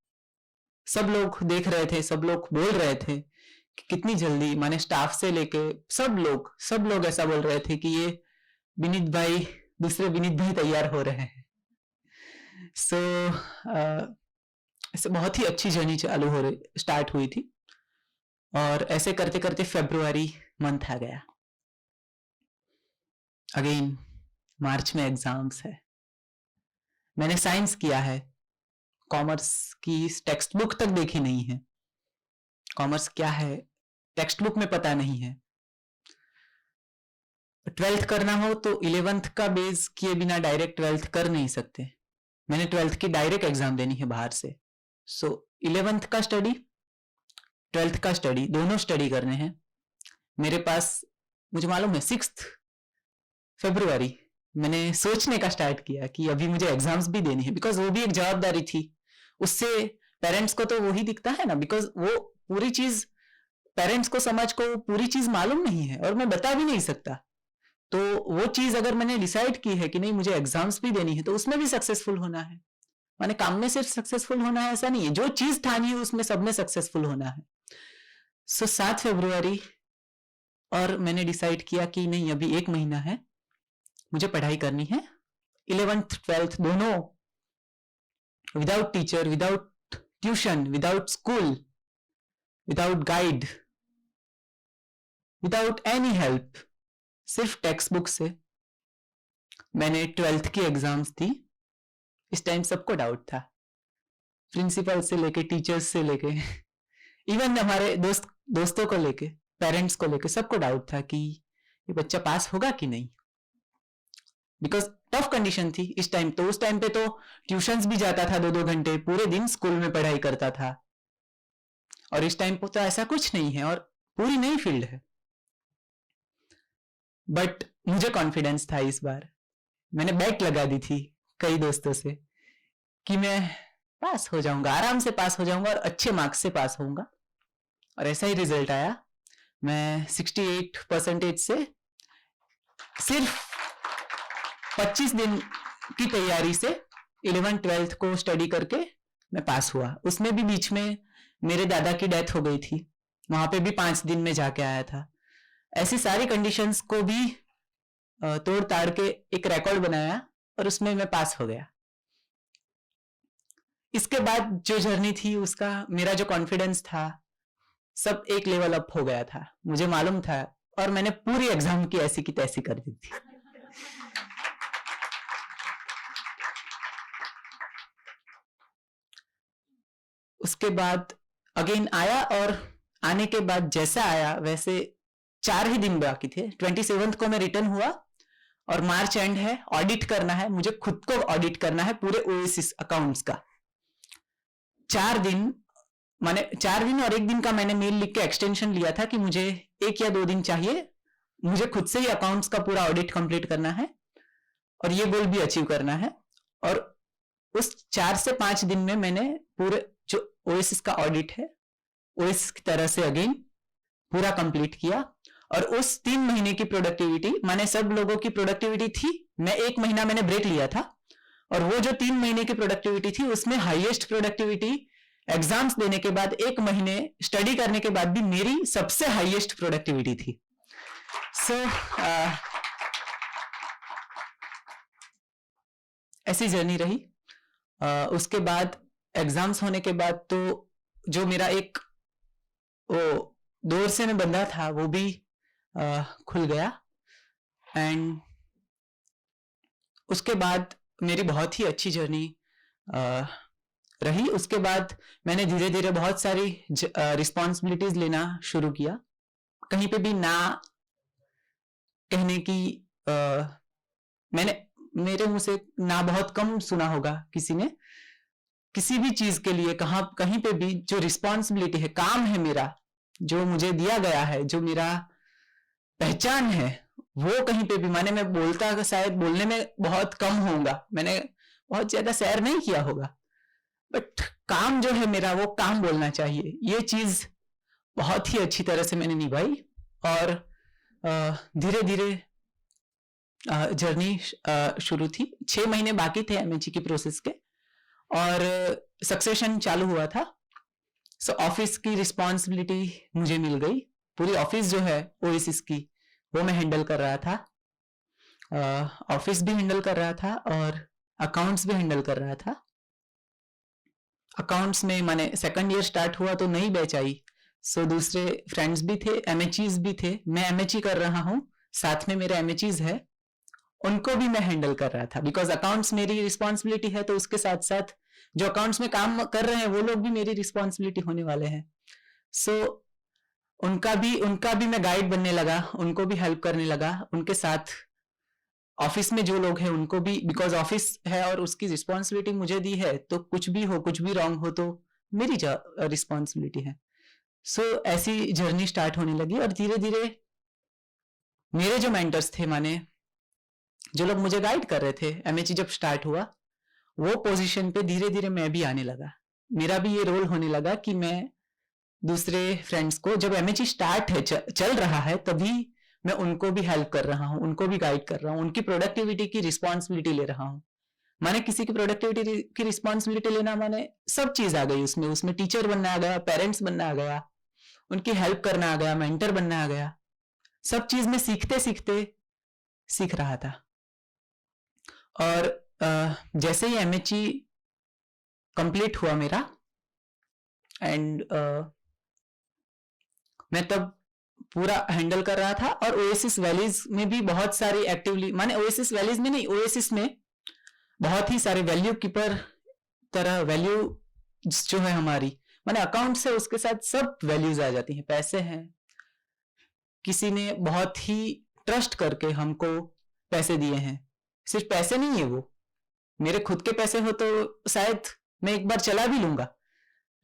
सब लोग देख रहे थे, सब लोग बोल रहे थे कि कितनी जल्दी, माने स्टाफ से लेके सब लोग ऐसा बोल रहे थे कि ये विनीत भाई, दूसरे विनीत भाई तैयार हो रहे हैं। सो ऐसे बहुत ही अच्छी जर्नी चालू हो रही, स्टार्ट हुई थी, और ऐसे करते करते फरवरी मंथ आ गया। अगेन मार्च में एग्जाम्स है। मैंने साइंस किया है, कॉमर्स की टेक्स्ट बुक तक देखी नहीं है, कॉमर्स क्या है टेक्स्ट बुक में पता नहीं है। 12th करना हो तो 11th का बेस किए बिना डायरेक्ट 12th कर नहीं सकते। मैंने 12th की डायरेक्ट एग्जाम देनी है बाहर से। सो 11th का स्टडी, 12th का स्टडी, दोनों स्टडी करने हैं मेरे पास। मुझे मालूम है 6 फरवरी मैंने सोचने का स्टार्ट किया कि अभी मुझे एग्जाम्स भी देनी है, बिकॉज वो भी एक जवाबदारी थी। उससे पेरेंट्स को तो वही दिखता है ना, बिकॉज वो पूरी चीज पेरेंट्स को, समाज को पूरी चीज मालूम नहीं है, और मैं बता भी नहीं सकता। तो वो चीज अगर मैंने डिसाइड की है कि नहीं मुझे एग्जाम्स भी देनी है, तो उसमें भी सक्सेसफुल होना है। माने काम में सिर्फ सक्सेसफुल होना है ऐसा नहीं है, जो चीज ठानी है उसमें सब में सक्सेसफुल होना है। सो 7 फरवरी, और मैंने डिसाइड किया कि नहीं अभी 1 महीना है, मुझे पढ़ाई करनी है। 11th 12th दोनों without teacher, without tuition, without school, without guide, without any help, सिर्फ टेक्स्ट बुक से मैंने 12th की एग्जाम्स दी। इस टाइम सबको डाउट था, प्रिंसिपल से लेके, टीचर्स से लेके, इवन हमारे दोस्तों को लेके, पेरेंट्स को लेके, सबको डाउट था कि ये बच्चा पास होगा कि नहीं, बिकॉज टफ कंडीशन थी इस टाइम। तो उस टाइम पे तो ट्यूशंस भी जाता था 2-2 घंटे, पूरे दिन स्कूल में पढ़ाई करता था, और इस टाइम पे तो ऐसा कुछ नहीं है, और पूरी नई फील्ड है। बट मुझे कॉन्फिडेंस था इस बार, मैंने बैट लगा दी थी कई दोस्तों से कि मैं पास हो जाऊंगा, आराम से पास हो जाऊंगा, और अच्छे मार्क्स से पास होऊंगा, और ऐसा ही रिजल्ट आया। मैं 68% से सिर्फ 25 दिन की तैयारी से 11th-12th को स्टडी करके मैं पास हुआ। उसमें भी बीच में मेरे दादा की डेथ हो गई थी, वहां पे भी 5 दिन में जाके आया था। ऐसी सारी कंडीशंस को भी तोड़ ताड़ के एक रिकॉर्ड बनाया, और उसमें मैं पास हो गया। इसके बाद जो जर्नी थी उसका मेरा जो कॉन्फिडेंस था सब एक लेवल अप हो गया था, मुझे मालूम था, और मैंने पूरी एग्जाम की ऐसी की तैसी कर दी थी। उसके बाद अगेन आया, और आने के बाद जैसा आया वैसे 4 ही दिन बाकी थे। 27 को मैं रिटर्न हुआ और मार्च एंड है, ऑडिट करना है, मुझे खुद को ऑडिट करना है पूरे ओएसिस अकाउंट्स का। 4 दिन मैंने 4 दिन और 1 दिन का मैंने मेल लिख के एक्सटेंशन लिया था कि मुझे 1 या 2 दिन चाहिए, मुझे खुद से ही अकाउंट्स का पूरा ऑडिट कंप्लीट करना है और ये गोल भी अचीव करना है। और उस 4 से 5 दिन में मैंने पूरे जो ओएसिस का ऑडिट है ओएसिस की तरह से अगेन पूरा कंप्लीट किया। और उस 3 महीने की प्रोडक्टिविटी, माने सब लोगों की प्रोडक्टिविटी थी, मैं 1 महीना मैंने ब्रेक लिया था और वो जो 3 महीने की प्रोडक्टिविटी थी उसमें हाईएस्ट प्रोडक्टिविटी एग्जाम्स देने के बाद 1 महीने स्टडी करने के बाद भी मेरी सबसे हाईएस्ट प्रोडक्टिविटी थी। सो ऐसी जर्नी रही। उसके बाद एग्जाम्स होने के बाद तो जो मेरा एक वो दौर से मैं बंधा था वो भी खुल गया। एंड उसके बाद मेरी बहुत ही अच्छी जर्नी रही। उसके बाद मैंने धीरे धीरे बहुत सारी रिस्पॉन्सिबिलिटीज लेना शुरू किया। कहीं पे भी ना कहने की मैंने मेरे मुंह से ना बहुत कम सुना होगा किसी ने। किसी भी चीज के लिए कहीं पे भी जो रिस्पॉन्सिबिलिटी है, काम है मेरा, जो मुझे दिया गया है, जो मेरा पहचान है, वो कहीं पे भी माने मैं बोलता शायद बोलने में बहुत कम होऊंगा, मैंने बहुत ज्यादा सैर नहीं किया होगा, बट काम जो है मेरा वो काम बोलना चाहिए। ये चीज बहुत ही अच्छी तरह से मैंने निभाई और धीरे धीरे जर्नी शुरू थी। 6 महीने बाकी थे एमएचई की प्रोसेस के और सक्सेशन चालू हुआ था। सो ऑफिस की रिस्पॉन्सिबिलिटी मुझे मिल गई। पूरी ऑफिस जो है ओएसिस की वो मैं हैंडल कर रहा था, ऑफिस भी हैंडल कर रहा था और अकाउंट्स भी हैंडल कर रहा था। अकाउंट्स में माने सेकंड ईयर स्टार्ट हुआ तो नई बैच आई, सो दूसरे फ्रेंड्स भी थे, एमएचईज भी थे, मैं एमएचई कर रहा हूँ, साथ में मेरे एमएचईज है, उनको भी मैं हैंडल कर रहा था। बिकॉज अकाउंट्स मेरी रिस्पॉन्सिबिलिटी है तो उसके साथ साथ जो अकाउंट्स में काम कर रहे हैं वो लोग भी मेरी रिस्पॉन्सिबिलिटी होने वाले हैं। सो उनका भी मैं गाइड बनने लगा, उनको भी हेल्प करने लगा, उनके साथ ऑफिस में जो लोग हैं उनको भी, बिकॉज ऑफिस है और उसकी रिस्पॉन्सिबिलिटी मुझे दी है तो कुछ भी हो, कुछ भी रॉन्ग हो तो मेरी रिस्पॉन्सिबिलिटी है। सो ऐसी जर्नी स्टार्ट होने लगी और धीरे धीरे मेरे जो मेंटर्स थे, माने जो लोग मुझे गाइड कर रहे थे, एमएचई जब स्टार्ट हुआ वो पोजीशन पे धीरे धीरे मैं भी आने लगा। मेरा भी ये रोल होने लगा कि मैं दूसरे फ्रेंड्स को, जब एमएचई स्टार्ट है चल रहा है तभी मैं उनको भी हेल्प कर रहा हूँ, उनको भी गाइड कर रहा हूँ, उनकी प्रोडक्टिविटी की रिस्पॉन्सिबिलिटी ले रहा हूँ। माने किसी की प्रोडक्टिविटी की रिस्पॉन्सिबिलिटी लेना माने सब चीज आ गई उसमें टीचर बनना आ गया, पेरेंट्स बनना आ गया, उनकी हेल्प करना आ गया, मेंटर बनना आ गया। सब चीज में सीखते सीखते सीख रहा था। और जैसे ही एमएचई कंप्लीट हुआ मेरा एंड मैं तब पूरा हैंडल कर रहा था और ओएसिस वैलीज में भी बहुत सारी एक्टिवली, माने ओएसिस वैलीज में नहीं, ओएसिस में बहुत ही सारे वैल्यू कीपर तरह वैल्यू जो है हमारी, माने अकाउंट से उसके साथ सब वैल्यूज आ जाती हैं। पैसे हैं, किसी ने बहुत ही ट्रस्ट करके हमको पैसे दिए हैं, सिर्फ पैसे नहीं है, वो मेरे खुद के पैसे हो तो शायद मैं एक बार चला भी लूंगा,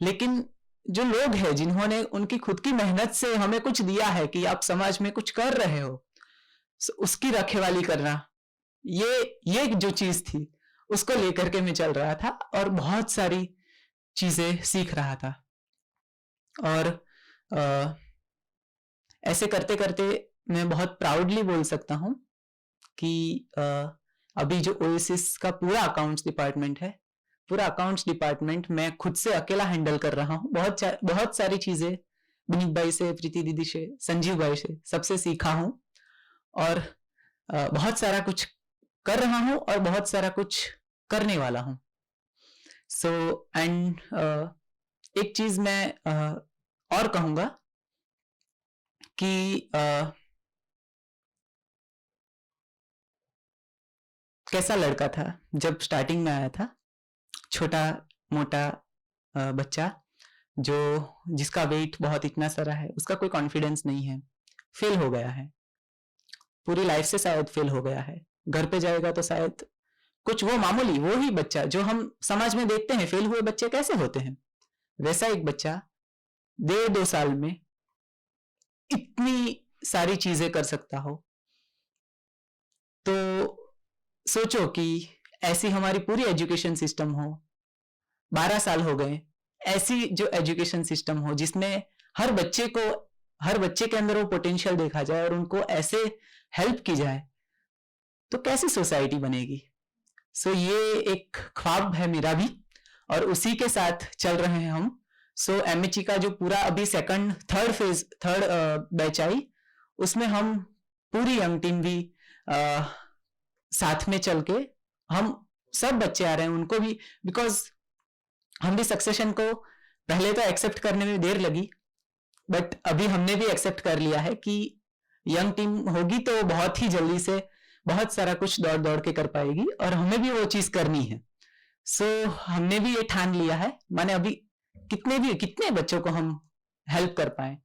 लेकिन जो लोग हैं जिन्होंने उनकी खुद की मेहनत से हमें कुछ दिया है कि आप समाज में कुछ कर रहे हो, उसकी रखवाली करना, ये जो चीज थी उसको लेकर के मैं चल रहा था और बहुत सारी चीजें सीख रहा था। और ऐसे करते करते मैं बहुत प्राउडली बोल सकता हूं कि अभी जो ओएसिस का पूरा अकाउंट्स डिपार्टमेंट है, पूरा अकाउंट्स डिपार्टमेंट मैं खुद से अकेला हैंडल कर रहा हूँ। बहुत सारी चीजें विनीत भाई से, प्रीति दीदी से, संजीव भाई से, सबसे सीखा हूँ और बहुत सारा कुछ कर रहा हूँ और बहुत सारा कुछ करने वाला हूँ। सो एंड एक चीज मैं और कहूंगा कि कैसा लड़का था जब स्टार्टिंग में आया था, छोटा मोटा बच्चा जो जिसका वेट बहुत इतना सारा है, उसका कोई कॉन्फिडेंस नहीं है, फेल हो गया है, पूरी लाइफ से शायद फेल हो गया है। घर पे जाएगा तो शायद कुछ वो मामूली वो ही बच्चा जो हम समाज में देखते हैं फेल हुए बच्चे कैसे होते हैं, वैसा एक बच्चा 1.5-2 साल में इतनी सारी चीजें कर सकता हो। तो सोचो कि ऐसी हमारी पूरी एजुकेशन सिस्टम हो, 12 साल हो गए, ऐसी जो एजुकेशन सिस्टम हो जिसमें हर बच्चे के अंदर वो पोटेंशियल देखा जाए और उनको ऐसे हेल्प की जाए, तो कैसी सोसाइटी बनेगी। सो ये एक ख्वाब है मेरा भी और उसी के साथ चल रहे हैं हम। सो एमएचई का जो पूरा अभी थर्ड बैच आई, उसमें हम पूरी यंग टीम भी साथ में चल के हम सब बच्चे आ रहे हैं उनको भी, बिकॉज हम भी सक्सेशन को पहले तो एक्सेप्ट करने में देर लगी, बट अभी हमने भी एक्सेप्ट कर लिया है कि यंग टीम होगी तो बहुत ही जल्दी से बहुत सारा कुछ दौड़ दौड़ के कर पाएगी और हमें भी वो चीज करनी है। सो हमने भी ये ठान लिया है, माने अभी कितने बच्चों को हम हेल्प कर पाए,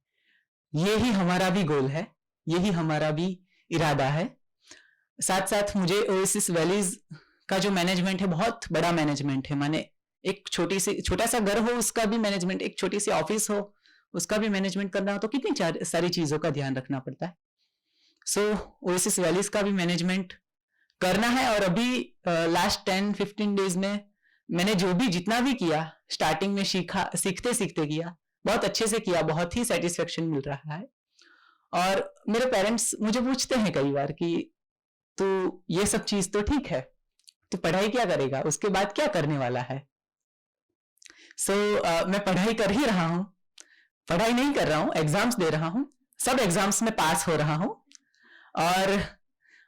ये ही हमारा भी गोल है, यही हमारा भी इरादा है। साथ साथ मुझे ओएसिस वैलीज का जो मैनेजमेंट है बहुत बड़ा मैनेजमेंट है, माने एक छोटा सा घर हो उसका भी मैनेजमेंट, एक छोटी सी ऑफिस हो उसका भी मैनेजमेंट करना हो तो कितनी सारी चीजों का ध्यान रखना पड़ता है। सो ओएसिस वैलीज का भी मैनेजमेंट करना है और अभी लास्ट 10-15 डेज में मैंने जो भी जितना भी किया स्टार्टिंग में सीखते किया, बहुत अच्छे से किया, बहुत ही सेटिस्फेक्शन मिल रहा है। और मेरे पेरेंट्स मुझे पूछते हैं कई बार कि तू ये सब चीज तो ठीक है, तू पढ़ाई क्या करेगा, उसके बाद क्या करने वाला है। सो मैं पढ़ाई कर ही रहा हूँ, पढ़ाई नहीं कर रहा हूँ, एग्जाम्स दे रहा हूँ, सब एग्जाम्स में पास हो रहा हूँ और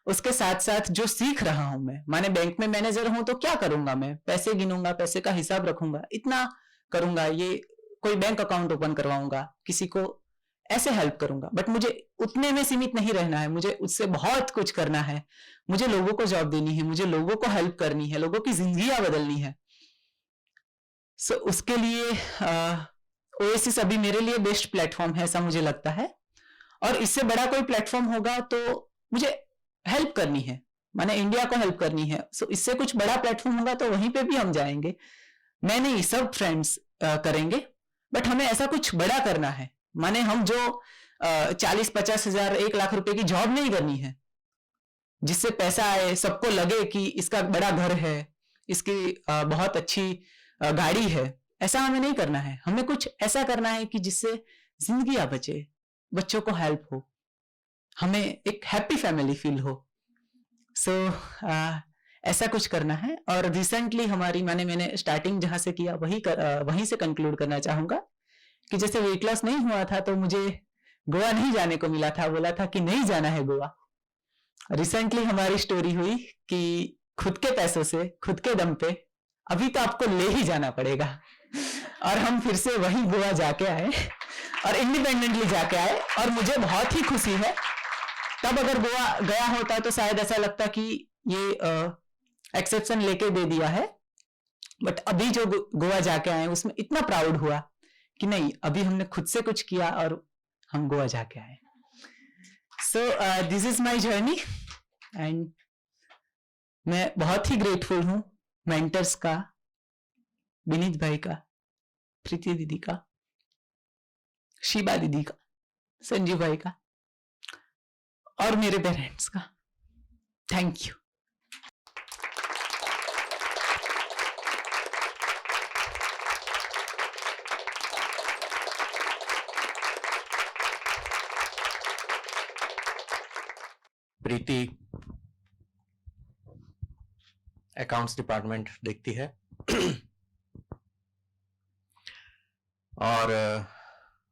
उसके साथ साथ जो सीख रहा हूं मैं, माने बैंक में मैनेजर हूं तो क्या करूंगा, मैं पैसे गिनूंगा, पैसे का हिसाब रखूंगा, इतना करूंगा, ये कोई बैंक अकाउंट ओपन करवाऊंगा, किसी को ऐसे हेल्प करूंगा, बट मुझे उतने में सीमित नहीं रहना है, मुझे उससे बहुत कुछ करना है, मुझे लोगों को जॉब देनी है, मुझे लोगों को हेल्प करनी है, लोगों की जिंदगियां बदलनी है। सो उसके लिए ओएसिस अभी मेरे लिए बेस्ट प्लेटफॉर्म है ऐसा मुझे लगता है, और इससे बड़ा कोई प्लेटफॉर्म होगा तो मुझे हेल्प करनी है, माने इंडिया को हेल्प करनी है। सो इससे कुछ बड़ा प्लेटफॉर्म होगा तो वहीं पे भी हम जाएंगे, मैं नहीं सब फ्रेंड्स करेंगे, बट हमें ऐसा कुछ बड़ा करना है, माने हम जो 40-50 हजार 1 लाख रुपए की जॉब नहीं करनी है जिससे पैसा आए, सबको लगे कि इसका बड़ा घर है, इसकी बहुत अच्छी गाड़ी है, ऐसा हमें नहीं करना है। हमें कुछ ऐसा करना है कि जिससे जिंदगियां बचे, बच्चों को हेल्प हो, हमें एक हैप्पी फैमिली फील हो। सो ऐसा कुछ करना है। और रिसेंटली हमारी मैंने स्टार्टिंग जहां से किया वहीं से कंक्लूड करना चाहूंगा कि जैसे वेट लॉस नहीं हुआ था तो मुझे गोवा नहीं जाने को मिला था, बोला था कि नहीं जाना है गोवा। रिसेंटली हमारी स्टोरी हुई कि खुद के पैसों से खुद के दम पे अभी तो आपको ले ही जाना पड़ेगा, और हम फिर से वही गोवा जाके आए और इंडिपेंडेंटली जाके आए, और मुझे बहुत ही खुशी है। तब अगर गोवा गया होता तो शायद ऐसा लगता कि ये एक्सेप्शन लेके दे दिया है, बट अभी जो गोवा जाके आए उसमें इतना प्राउड हुआ कि नहीं, अभी हमने खुद से कुछ किया और हम गोवा जाके आए। So this is my journey and मैं बहुत ही ग्रेटफुल हूँ मेंटर्स का, विनीत भाई का, प्रीति दीदी का, शिबा दीदी का, संजीव भाई का और मेरे पेरेंट्स का। Thank you. Preeti accounts department देखती है और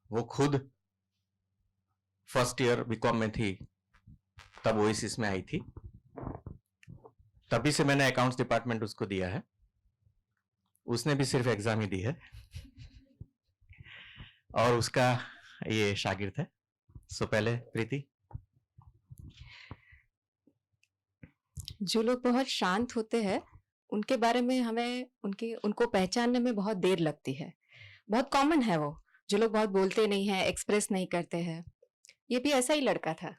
वो खुद फर्स्ट ईयर बीकॉम में थी तब ओएसिस में आई थी, तभी से मैंने अकाउंट्स डिपार्टमेंट उसको दिया है, उसने भी सिर्फ एग्जाम ही दी है और उसका ये शागिर्द है। सो पहले प्रीति। जो लोग बहुत शांत होते हैं उनके बारे में हमें उनको पहचानने में बहुत देर लगती है। बहुत कॉमन है वो, जो लोग बहुत बोलते नहीं हैं, एक्सप्रेस नहीं करते हैं, ये भी ऐसा ही लड़का था।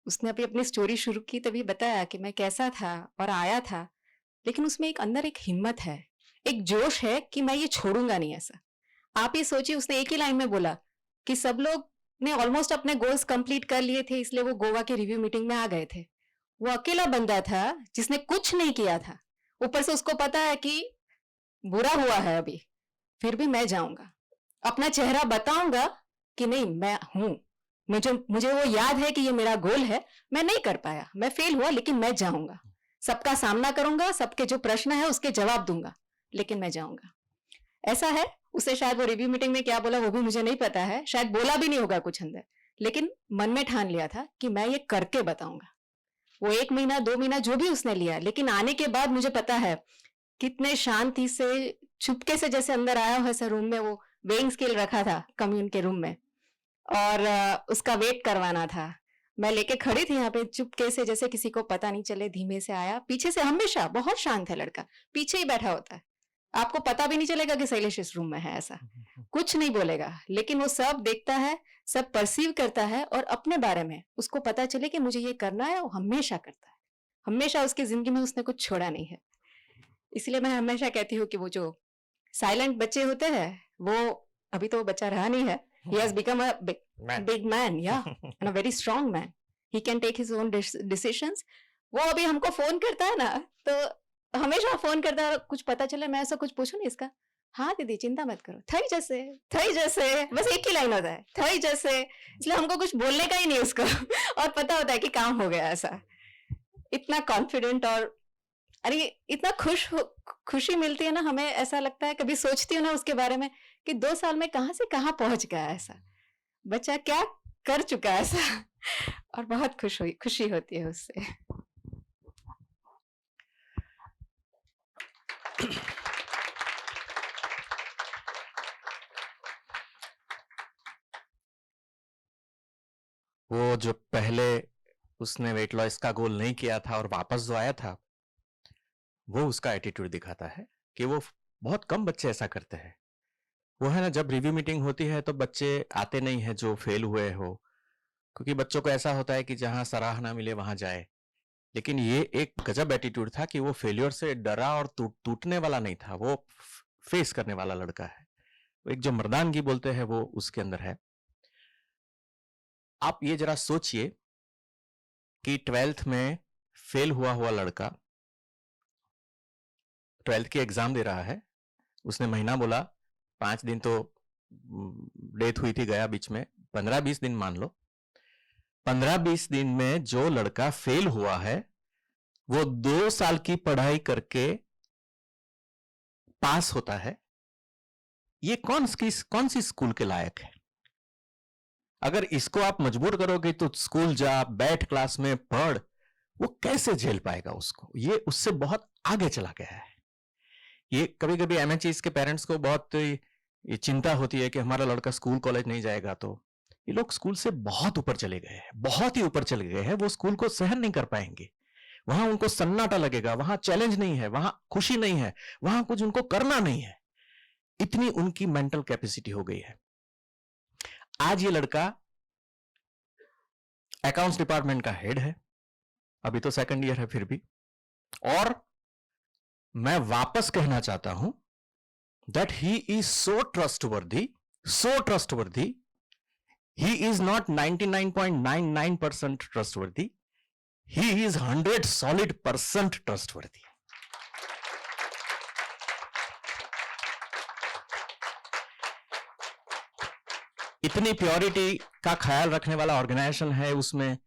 उसने अभी अपनी स्टोरी शुरू की तभी बताया कि मैं कैसा था और आया था, लेकिन उसमें एक अंदर एक हिम्मत है, एक जोश है कि मैं ये छोड़ूंगा नहीं ऐसा। आप ये सोचिए, उसने एक ही लाइन में बोला कि सब लोग ने ऑलमोस्ट अपने गोल्स कंप्लीट कर लिए थे, इसलिए वो गोवा के रिव्यू मीटिंग में आ गए थे। वो अकेला बंदा था जिसने कुछ नहीं किया था, ऊपर से उसको पता है कि बुरा हुआ है अभी, फिर भी मैं जाऊंगा, अपना चेहरा बताऊंगा कि नहीं मैं हूं, मुझे वो याद है कि ये मेरा गोल है, मैं नहीं कर पाया, मैं फेल हुआ, लेकिन मैं जाऊंगा, सबका सामना करूंगा, सबके जो प्रश्न है उसके जवाब दूंगा, लेकिन मैं जाऊंगा। ऐसा है। उसे शायद वो रिव्यू मीटिंग में क्या बोला वो भी मुझे नहीं पता है, शायद बोला भी नहीं होगा कुछ अंदर, लेकिन मन में ठान लिया था कि मैं ये करके बताऊंगा। वो 1 महीना 2 महीना जो भी उसने लिया, लेकिन आने के बाद मुझे पता है कितने शांति से, चुपके से जैसे अंदर आया हो ऐसा रूम में, वो वेइंग स्केल रखा था कम्यून के रूम में और उसका वेट करवाना था। मैं लेके खड़ी थी यहाँ पे चुपके से, जैसे किसी को पता नहीं चले, धीमे से आया पीछे से, हमेशा बहुत शांत है लड़का, पीछे ही बैठा होता है, आपको पता भी नहीं चलेगा कि शैलेश इस रूम में है, ऐसा कुछ नहीं बोलेगा, लेकिन वो सब देखता है, सब परसीव करता है और अपने बारे में उसको पता चले कि मुझे ये करना है, वो हमेशा करता है, हमेशा उसकी जिंदगी में उसने कुछ छोड़ा नहीं है। इसलिए मैं हमेशा कहती हूँ कि वो जो साइलेंट बच्चे होते हैं, वो अभी तो वो बच्चा रहा नहीं है, he has become a big man, yeah, and a very strong man. He can take his own decisions. वो अभी हमको फोन करता है ना, तो हमेशा फोन करता है, कुछ पता चले मैं ऐसा कुछ पूछूं ना इसका, हाँ दीदी चिंता मत करो, थई जैसे, बस एक ही लाइन होता है, थई जैसे, इसलिए हमको कुछ बोलने का ही नहीं उसको और पता होता है कि काम हो गया। ऐसा इतना कॉन्फिडेंट, और अरे इतना खुशी मिलती है ना हमें, ऐसा लगता है, कभी सोचती हूँ ना उसके बारे में कि 2 साल में कहाँ से कहाँ पहुंच गया, ऐसा बच्चा क्या कर चुका है ऐसा, और बहुत खुशी होती है उससे। वो जो पहले उसने वेट लॉस का गोल नहीं किया था और वापस जो आया था, वो उसका एटीट्यूड दिखाता है कि वो बहुत कम बच्चे ऐसा करते हैं। वो है ना, जब रिव्यू मीटिंग होती है तो बच्चे आते नहीं है जो फेल हुए हो, क्योंकि बच्चों को ऐसा होता है कि जहां सराहना मिले वहां जाए। लेकिन ये एक गजब एटीट्यूड था कि वो फेलियर से डरा और टूटने वाला नहीं था, वो फेस करने वाला लड़का है। एक जो मर्दानगी बोलते हैं वो उसके अंदर है। आप ये जरा सोचिए कि 12th में फेल हुआ लड़का 12th की एग्जाम दे रहा है, उसने महीना बोला, 5 दिन तो डेथ हुई थी, गया बीच में, 15-20 दिन मान लो, 15-20 दिन में जो लड़का फेल हुआ है वो 2 साल की पढ़ाई करके पास होता है। ये कौन सी स्कूल के लायक है? अगर इसको आप मजबूर करोगे तो स्कूल जा, बैठ क्लास में पढ़, वो कैसे झेल पाएगा उसको? ये उससे बहुत आगे चला गया है। ये कभी कभी एमएचईस के पेरेंट्स को बहुत ये चिंता होती है कि हमारा लड़का स्कूल कॉलेज नहीं जाएगा, तो ये लोग स्कूल से बहुत ऊपर चले गए हैं, बहुत ही ऊपर चले गए हैं। वो स्कूल को सहन नहीं कर पाएंगे, वहां उनको सन्नाटा लगेगा, वहां चैलेंज नहीं है, वहां खुशी नहीं है, वहां कुछ उनको करना नहीं है। इतनी उनकी मेंटल कैपेसिटी हो गई है। आज ये लड़का अकाउंट्स डिपार्टमेंट का हेड है, अभी तो 2nd ईयर है फिर भी, और मैं वापस कहना चाहता हूं that he is so trustworthy, he is not 99.99% trustworthy, he is 100% trustworthy. इतनी प्योरिटी का ख्याल रखने वाला ऑर्गेनाइजेशन है, उसमें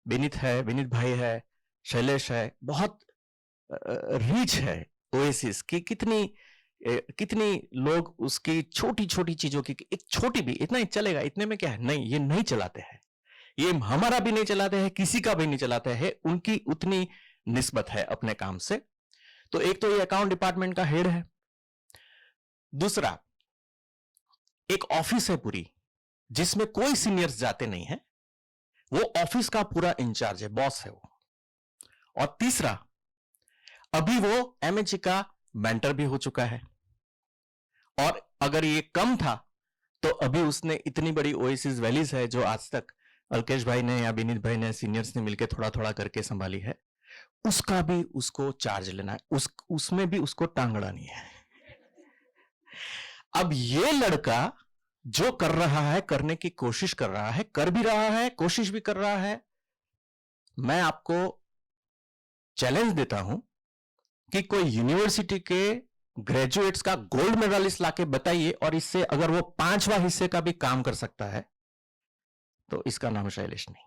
विनीत है, विनीत भाई है, शैलेश है, बहुत रीच है ओएसिस की। कितनी लोग उसकी छोटी छोटी चीजों की, एक छोटी भी, इतना ही चलेगा, इतने में क्या है, नहीं, ये नहीं चलाते हैं, ये हमारा भी नहीं चलाते हैं, किसी का भी नहीं चलाते हैं, उनकी उतनी निस्बत है अपने काम से। तो एक तो ये अकाउंट डिपार्टमेंट का हेड है, दूसरा एक ऑफिस है पूरी जिसमें कोई सीनियर्स जाते नहीं है, वो ऑफिस का पूरा इंचार्ज है, बॉस है वो। और तीसरा, अभी वो एमएचई का मेंटर भी हो चुका है, और अगर ये कम था तो अभी उसने इतनी बड़ी ओएसिस वैलीज है जो आज तक अल्केश भाई ने या विनीत भाई ने, सीनियर्स ने मिलकर थोड़ा थोड़ा करके संभाली है, उसका भी उसको चार्ज लेना है, उसमें भी उसको टांग अड़ानी है। अब ये लड़का जो कर रहा है, करने की कोशिश कर रहा है, कर भी रहा है, कोशिश भी कर रहा है, मैं आपको चैलेंज देता हूं कि कोई यूनिवर्सिटी के ग्रेजुएट्स का गोल्ड मेडलिस्ट लाके बताइए, और इससे अगर वो 5वां हिस्से का भी काम कर सकता है तो इसका नाम शैलेश नहीं।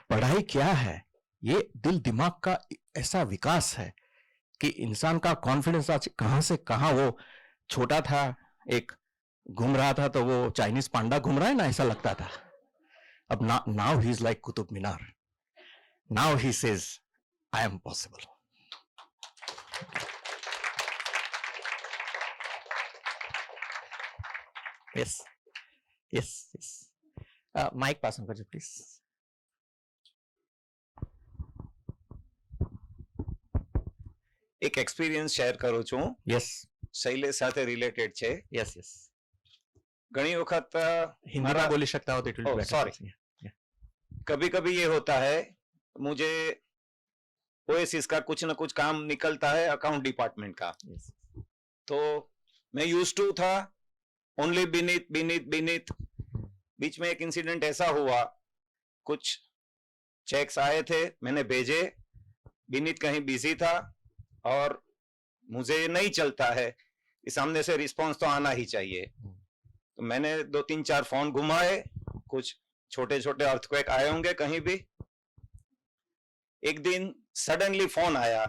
पढ़ाई क्या है? ये दिल दिमाग का ऐसा विकास है कि इंसान का कॉन्फिडेंस आज कहां से कहां, वो छोटा था, एक घूम रहा था तो वो चाइनीज पांडा घूम रहा है ना, ऐसा लगता था। अब now he is like Qutub Minar. Now he says I am possible. Yes yes yes, mike pass करજો प्लीज। એક એક્સપિરિયન્સ શેર કરું છું, यस શૈલેષ સાથે રિલેટેડ છે। यस यस, ઘણી વખત हिंदी મારા में बोली सकता हो तो it will Oh, be sorry. कभी कभी ये होता है, मुझे ओएसिस का कुछ ना कुछ काम निकलता है अकाउंट डिपार्टमेंट का, तो मैं यूज टू था ओनली बीनीत बीनीत बीनीत। बीच में एक इंसिडेंट ऐसा हुआ, कुछ चेक्स आए थे, मैंने भेजे, बीनीत कहीं बिजी था और मुझे नहीं चलता है कि सामने से रिस्पांस तो आना ही चाहिए। तो मैंने 2-3-4 फोन घुमाए, कुछ छोटे छोटे अर्थक्वेक आए होंगे कहीं भी। एक दिन सडनली फोन आया,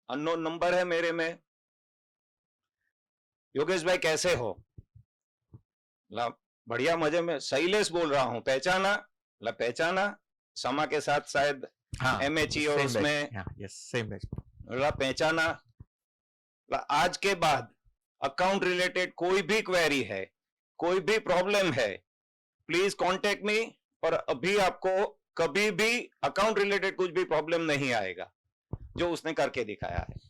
अननोन नंबर है मेरे में, योगेश भाई कैसे हो? ला बढ़िया मजे में, शैलेश बोल रहा हूं, पहचाना? ला पहचाना, समा के साथ शायद MHE और उसमें सेम बैच। ला पहचाना। ला आज के बाद अकाउंट रिलेटेड कोई भी क्वेरी है, कोई भी प्रॉब्लम है, प्लीज कांटेक्ट मी, और अभी आपको कभी भी अकाउंट रिलेटेड कुछ भी प्रॉब्लम नहीं आएगा, जो उसने करके दिखाया है।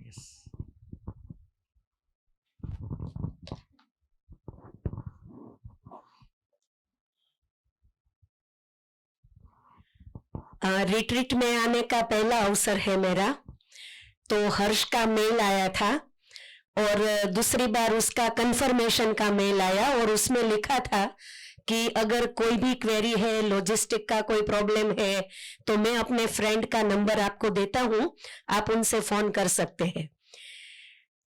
यस रिट्रीट में आने का पहला अवसर है मेरा, तो हर्ष का मेल आया था और दूसरी बार उसका कंफर्मेशन का मेल आया, और उसमें लिखा था कि अगर कोई भी क्वेरी है, लॉजिस्टिक का कोई प्रॉब्लम है, तो मैं अपने फ्रेंड का नंबर आपको देता हूं, आप उनसे फोन कर सकते हैं।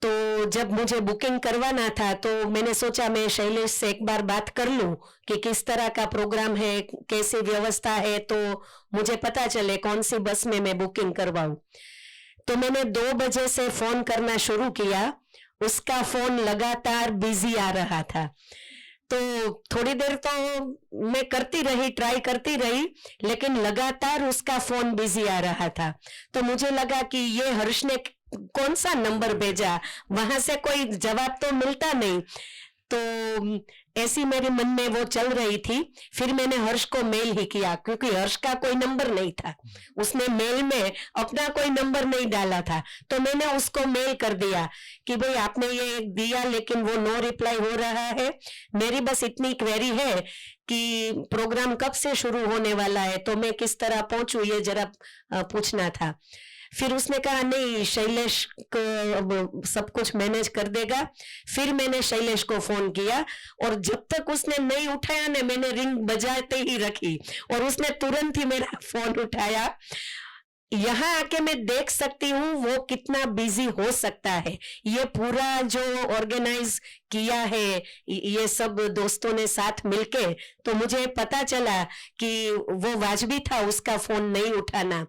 तो जब मुझे बुकिंग करवाना था तो मैंने सोचा मैं शैलेश से एक बार बात कर लूं कि किस तरह का प्रोग्राम है, कैसी व्यवस्था है, तो मुझे पता चले कौन सी बस में मैं बुकिंग करवाऊं। तो मैंने 2 बजे से फोन करना शुरू किया, उसका फोन लगातार बिजी आ रहा था। तो थोड़ी देर तो मैं करती रही, ट्राई करती रही, लेकिन लगातार उसका फोन बिजी आ रहा था। तो मुझे लगा कि ये हर्ष ने कौन सा नंबर भेजा, वहां से कोई जवाब तो मिलता नहीं। तो ऐसी मेरे मन में वो चल रही थी। फिर मैंने हर्ष को मेल ही किया, क्योंकि हर्ष का कोई नंबर नहीं था, उसने मेल में अपना कोई नंबर नहीं डाला था। तो मैंने उसको मेल कर दिया कि भाई आपने ये दिया, लेकिन वो नो रिप्लाई हो रहा है, मेरी बस इतनी क्वेरी है कि प्रोग्राम कब से शुरू होने वाला है, तो मैं किस तरह पहुंचूं, ये जरा पूछना था। फिर उसने कहा नहीं, शैलेश को सब कुछ मैनेज कर देगा। फिर मैंने शैलेश को फोन किया, और जब तक उसने नहीं उठाया ने, मैंने रिंग बजाते ही रखी, और उसने तुरंत ही मेरा फोन उठाया। यहाँ आके मैं देख सकती हूँ वो कितना बिजी हो सकता है। ये पूरा जो ऑर्गेनाइज किया है ये सब दोस्तों ने साथ मिलके, तो मुझे पता चला कि वो वाजिबी था उसका फोन नहीं उठाना।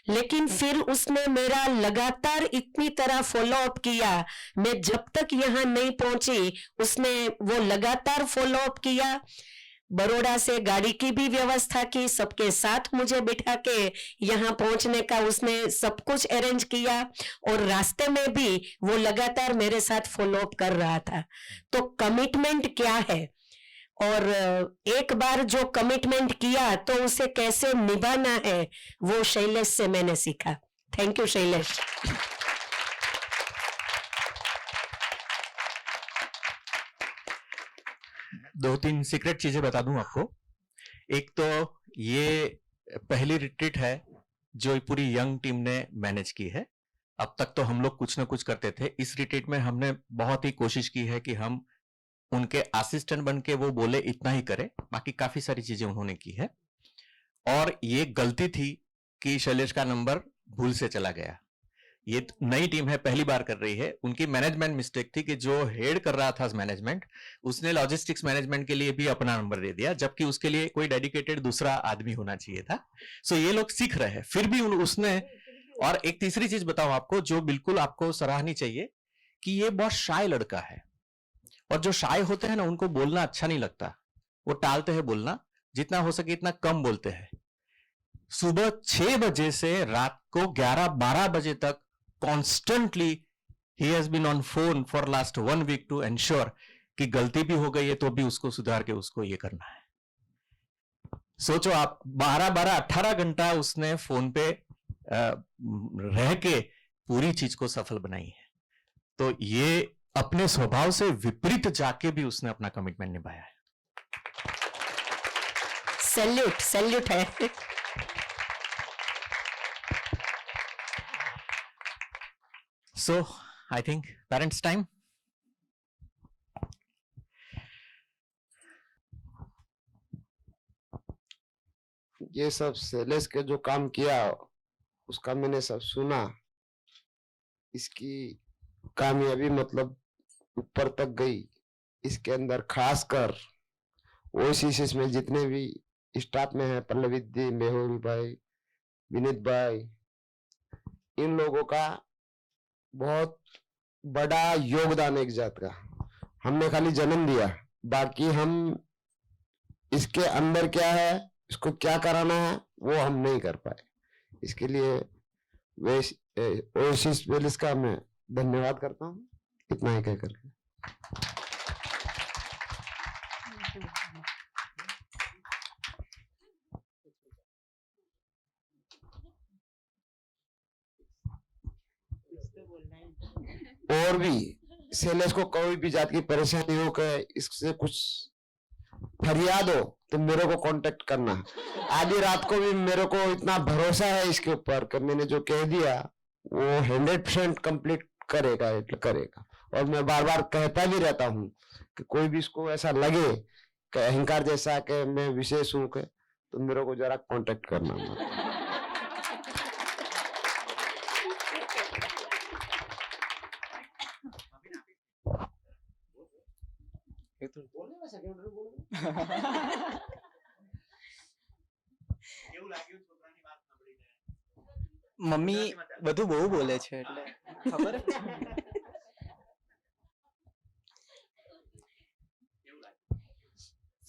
लेकिन फिर उसने मेरा लगातार इतनी तरह फॉलो अप किया, मैं जब तक यहाँ नहीं पहुंची उसने वो लगातार फॉलो अप किया। बड़ौदा से गाड़ी की भी व्यवस्था की, सबके साथ मुझे बिठा के यहाँ पहुंचने का उसने सब कुछ अरेंज किया, और रास्ते में भी वो लगातार मेरे साथ फॉलो अप कर रहा था। तो कमिटमेंट क्या है, और एक बार जो कमिटमेंट किया तो उसे कैसे निभाना है, वो शैलेश से मैंने सीखा। Thank you Shailesh. दो तीन सीक्रेट चीजें बता दूं आपको। एक तो ये पहली रिट्रीट है जो पूरी यंग टीम ने मैनेज की है। अब तक तो हम लोग कुछ ना कुछ करते थे, इस रिट्रीट में हमने बहुत ही कोशिश की है कि हम उनके असिस्टेंट बन के वो बोले इतना ही करें, बाकी काफी सारी चीजें उन्होंने की है। और ये गलती थी कि शैलेश का नंबर भूल से चला गया। ये नई टीम है, पहली बार कर रही है, उनकी मैनेजमेंट मिस्टेक थी कि जो हेड कर रहा था मैनेजमेंट, उसने लॉजिस्टिक्स मैनेजमेंट के लिए भी अपना नंबर दे दिया, जबकि उसके लिए कोई डेडिकेटेड दूसरा आदमी होना चाहिए था। सो ये लोग सीख रहे हैं, फिर भी उसने। और एक तीसरी चीज बताऊं आपको जो बिल्कुल आपको सराहनी चाहिए, कि ये बहुत शाय लड़का है, और जो शाय होते हैं ना उनको बोलना अच्छा नहीं लगता, वो टालते हैं बोलना, जितना हो सके इतना कम बोलते हैं। सुबह 6 बजे से रात को 11-12 बजे तक कॉन्स्टेंटली ही has been on phone for last 1 week to ensure कि गलती भी हो गई है तो भी उसको सुधार के उसको ये करना है। सोचो आप, 12-18 घंटा उसने फोन पे रह के पूरी चीज को सफल बनाई है। तो ये अपने स्वभाव से विपरीत जाके भी उसने अपना कमिटमेंट निभाया है। सैल्यूट, सैल्यूट है। So, I think parents' time. ये सब शैलेश के जो काम किया उसका मैंने सब सुना, इसकी कामयाबी मतलब ऊपर तक गई। इसके अंदर खासकर ओएसिस में जितने भी स्टाफ में है, पल्लवी दी, मेहुल भाई, विनीत भाई, इन लोगों का बहुत बड़ा योगदान एक जात का। हमने खाली जन्म दिया, बाकी हम इसके अंदर क्या है, इसको क्या कराना है, वो हम नहीं कर पाए। इसके लिए ओएसिस वेल्स का मैं धन्यवाद करता हूँ। इतना ही कह करके और भी शैलेश को कोई भी जात की परेशानी हो, के इससे कुछ फरियाद हो तो मेरे को कांटेक्ट करना। आधी रात को भी मेरे को इतना भरोसा है इसके ऊपर कि मैंने जो कह दिया वो 100% कंप्लीट करेगा, करेगा। और मैं बार बार कहता भी रहता हूँ कि कोई भी इसको ऐसा लगे कि अहंकार जैसा कि मैं विशेष हूँ के, तो मेरे को जरा कांटेक्ट करना मत। મમ્મી બધું બહુ બોલે છે એટલે ખબર જ છે.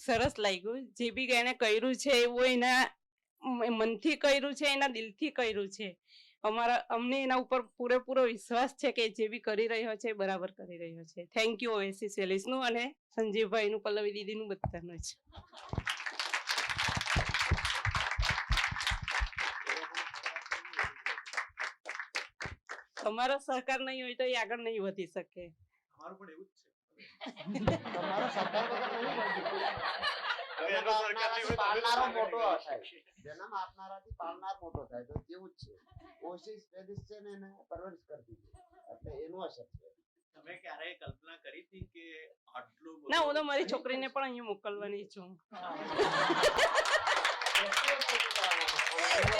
સરસ લાગ્યું જે બી એને કર્યું છે એવું એના મનથી કર્યું છે, એના દિલથી કર્યું છે. અમને એના ઉપર પૂરેપૂરો વિશ્વાસ છે કે જે બી કરી રહ્યો છે બરાબર કરી રહ્યો છે. થેન્ક યુ ઓએસિસ વેલીસનું અને સંજીવભાઈનું, પલ્લવી દીદીનું, બધાનું જ. તમારો સહકાર નહીં હોય તો એ આગળ નહીં વધી શકે. અમારું પણ એવું જ છે. તમારો સરકાર વગર નહીં બનતી. પાલનારો મોટો થાય, જન્મ આપનારાથી પાલનાર મોટો થાય, તો જેવું જ છે. ઓએસિસ વેલીસ છે ને એને પરવરિશ કરતી હતી, એટલે એનું અસર છે. તમે ક્યારે કલ્પના કરી હતી કે આટલું ના, હું તો મારી છોકરીને પણ અહીંયા મોકલવાની છું.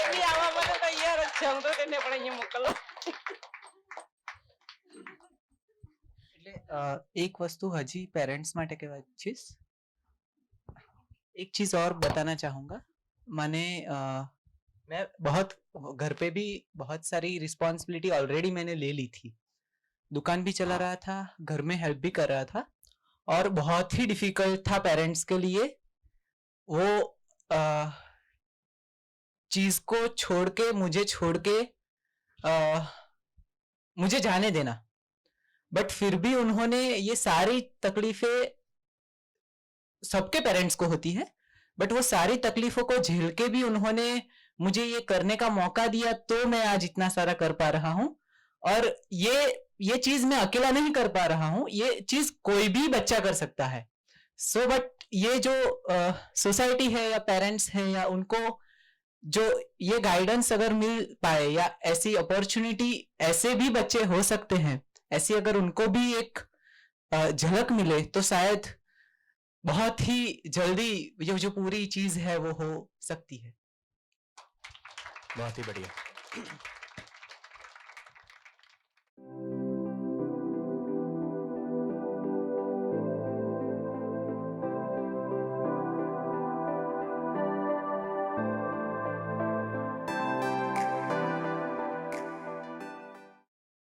એ બી આવવા માટે તૈયાર જ છે, હું તો તેને પણ અહીંયા મોકલવા. एक वस्तु हजी पेरेंट्स માટે કહેવા ઈચ્છીશ. एक चीज और बताना चाहूंगा. मैं बहुत घर पे भी बहुत सारी रिस्पॉन्सिबिलिटी ऑलरेडी मैंने ले ली थी. दुकान भी चला रहा था, घर में हेल्प भी कर रहा था, और बहुत ही डिफिकल्ट था पेरेंट्स के लिए वो चीज को छोड़ के मुझे जाने देना। बट फिर भी उन्होंने ये सारी तकलीफें, सबके पेरेंट्स को होती है, बट वो सारी तकलीफों को झेल के भी उन्होंने मुझे ये करने का मौका दिया, तो मैं आज इतना सारा कर पा रहा हूँ। और ये चीज मैं अकेला नहीं कर पा रहा हूँ, ये चीज कोई भी बच्चा कर सकता है। सो बट ये जो सोसाइटी है या पेरेंट्स है, या उनको जो ये गाइडेंस अगर मिल पाए, या ऐसी अपॉर्चुनिटी, ऐसे भी बच्चे हो सकते हैं, ऐसी अगर उनको भी एक झलक मिले, तो शायद बहुत ही जल्दी ये जो पूरी चीज है वो हो सकती है। बहुत ही बढ़िया।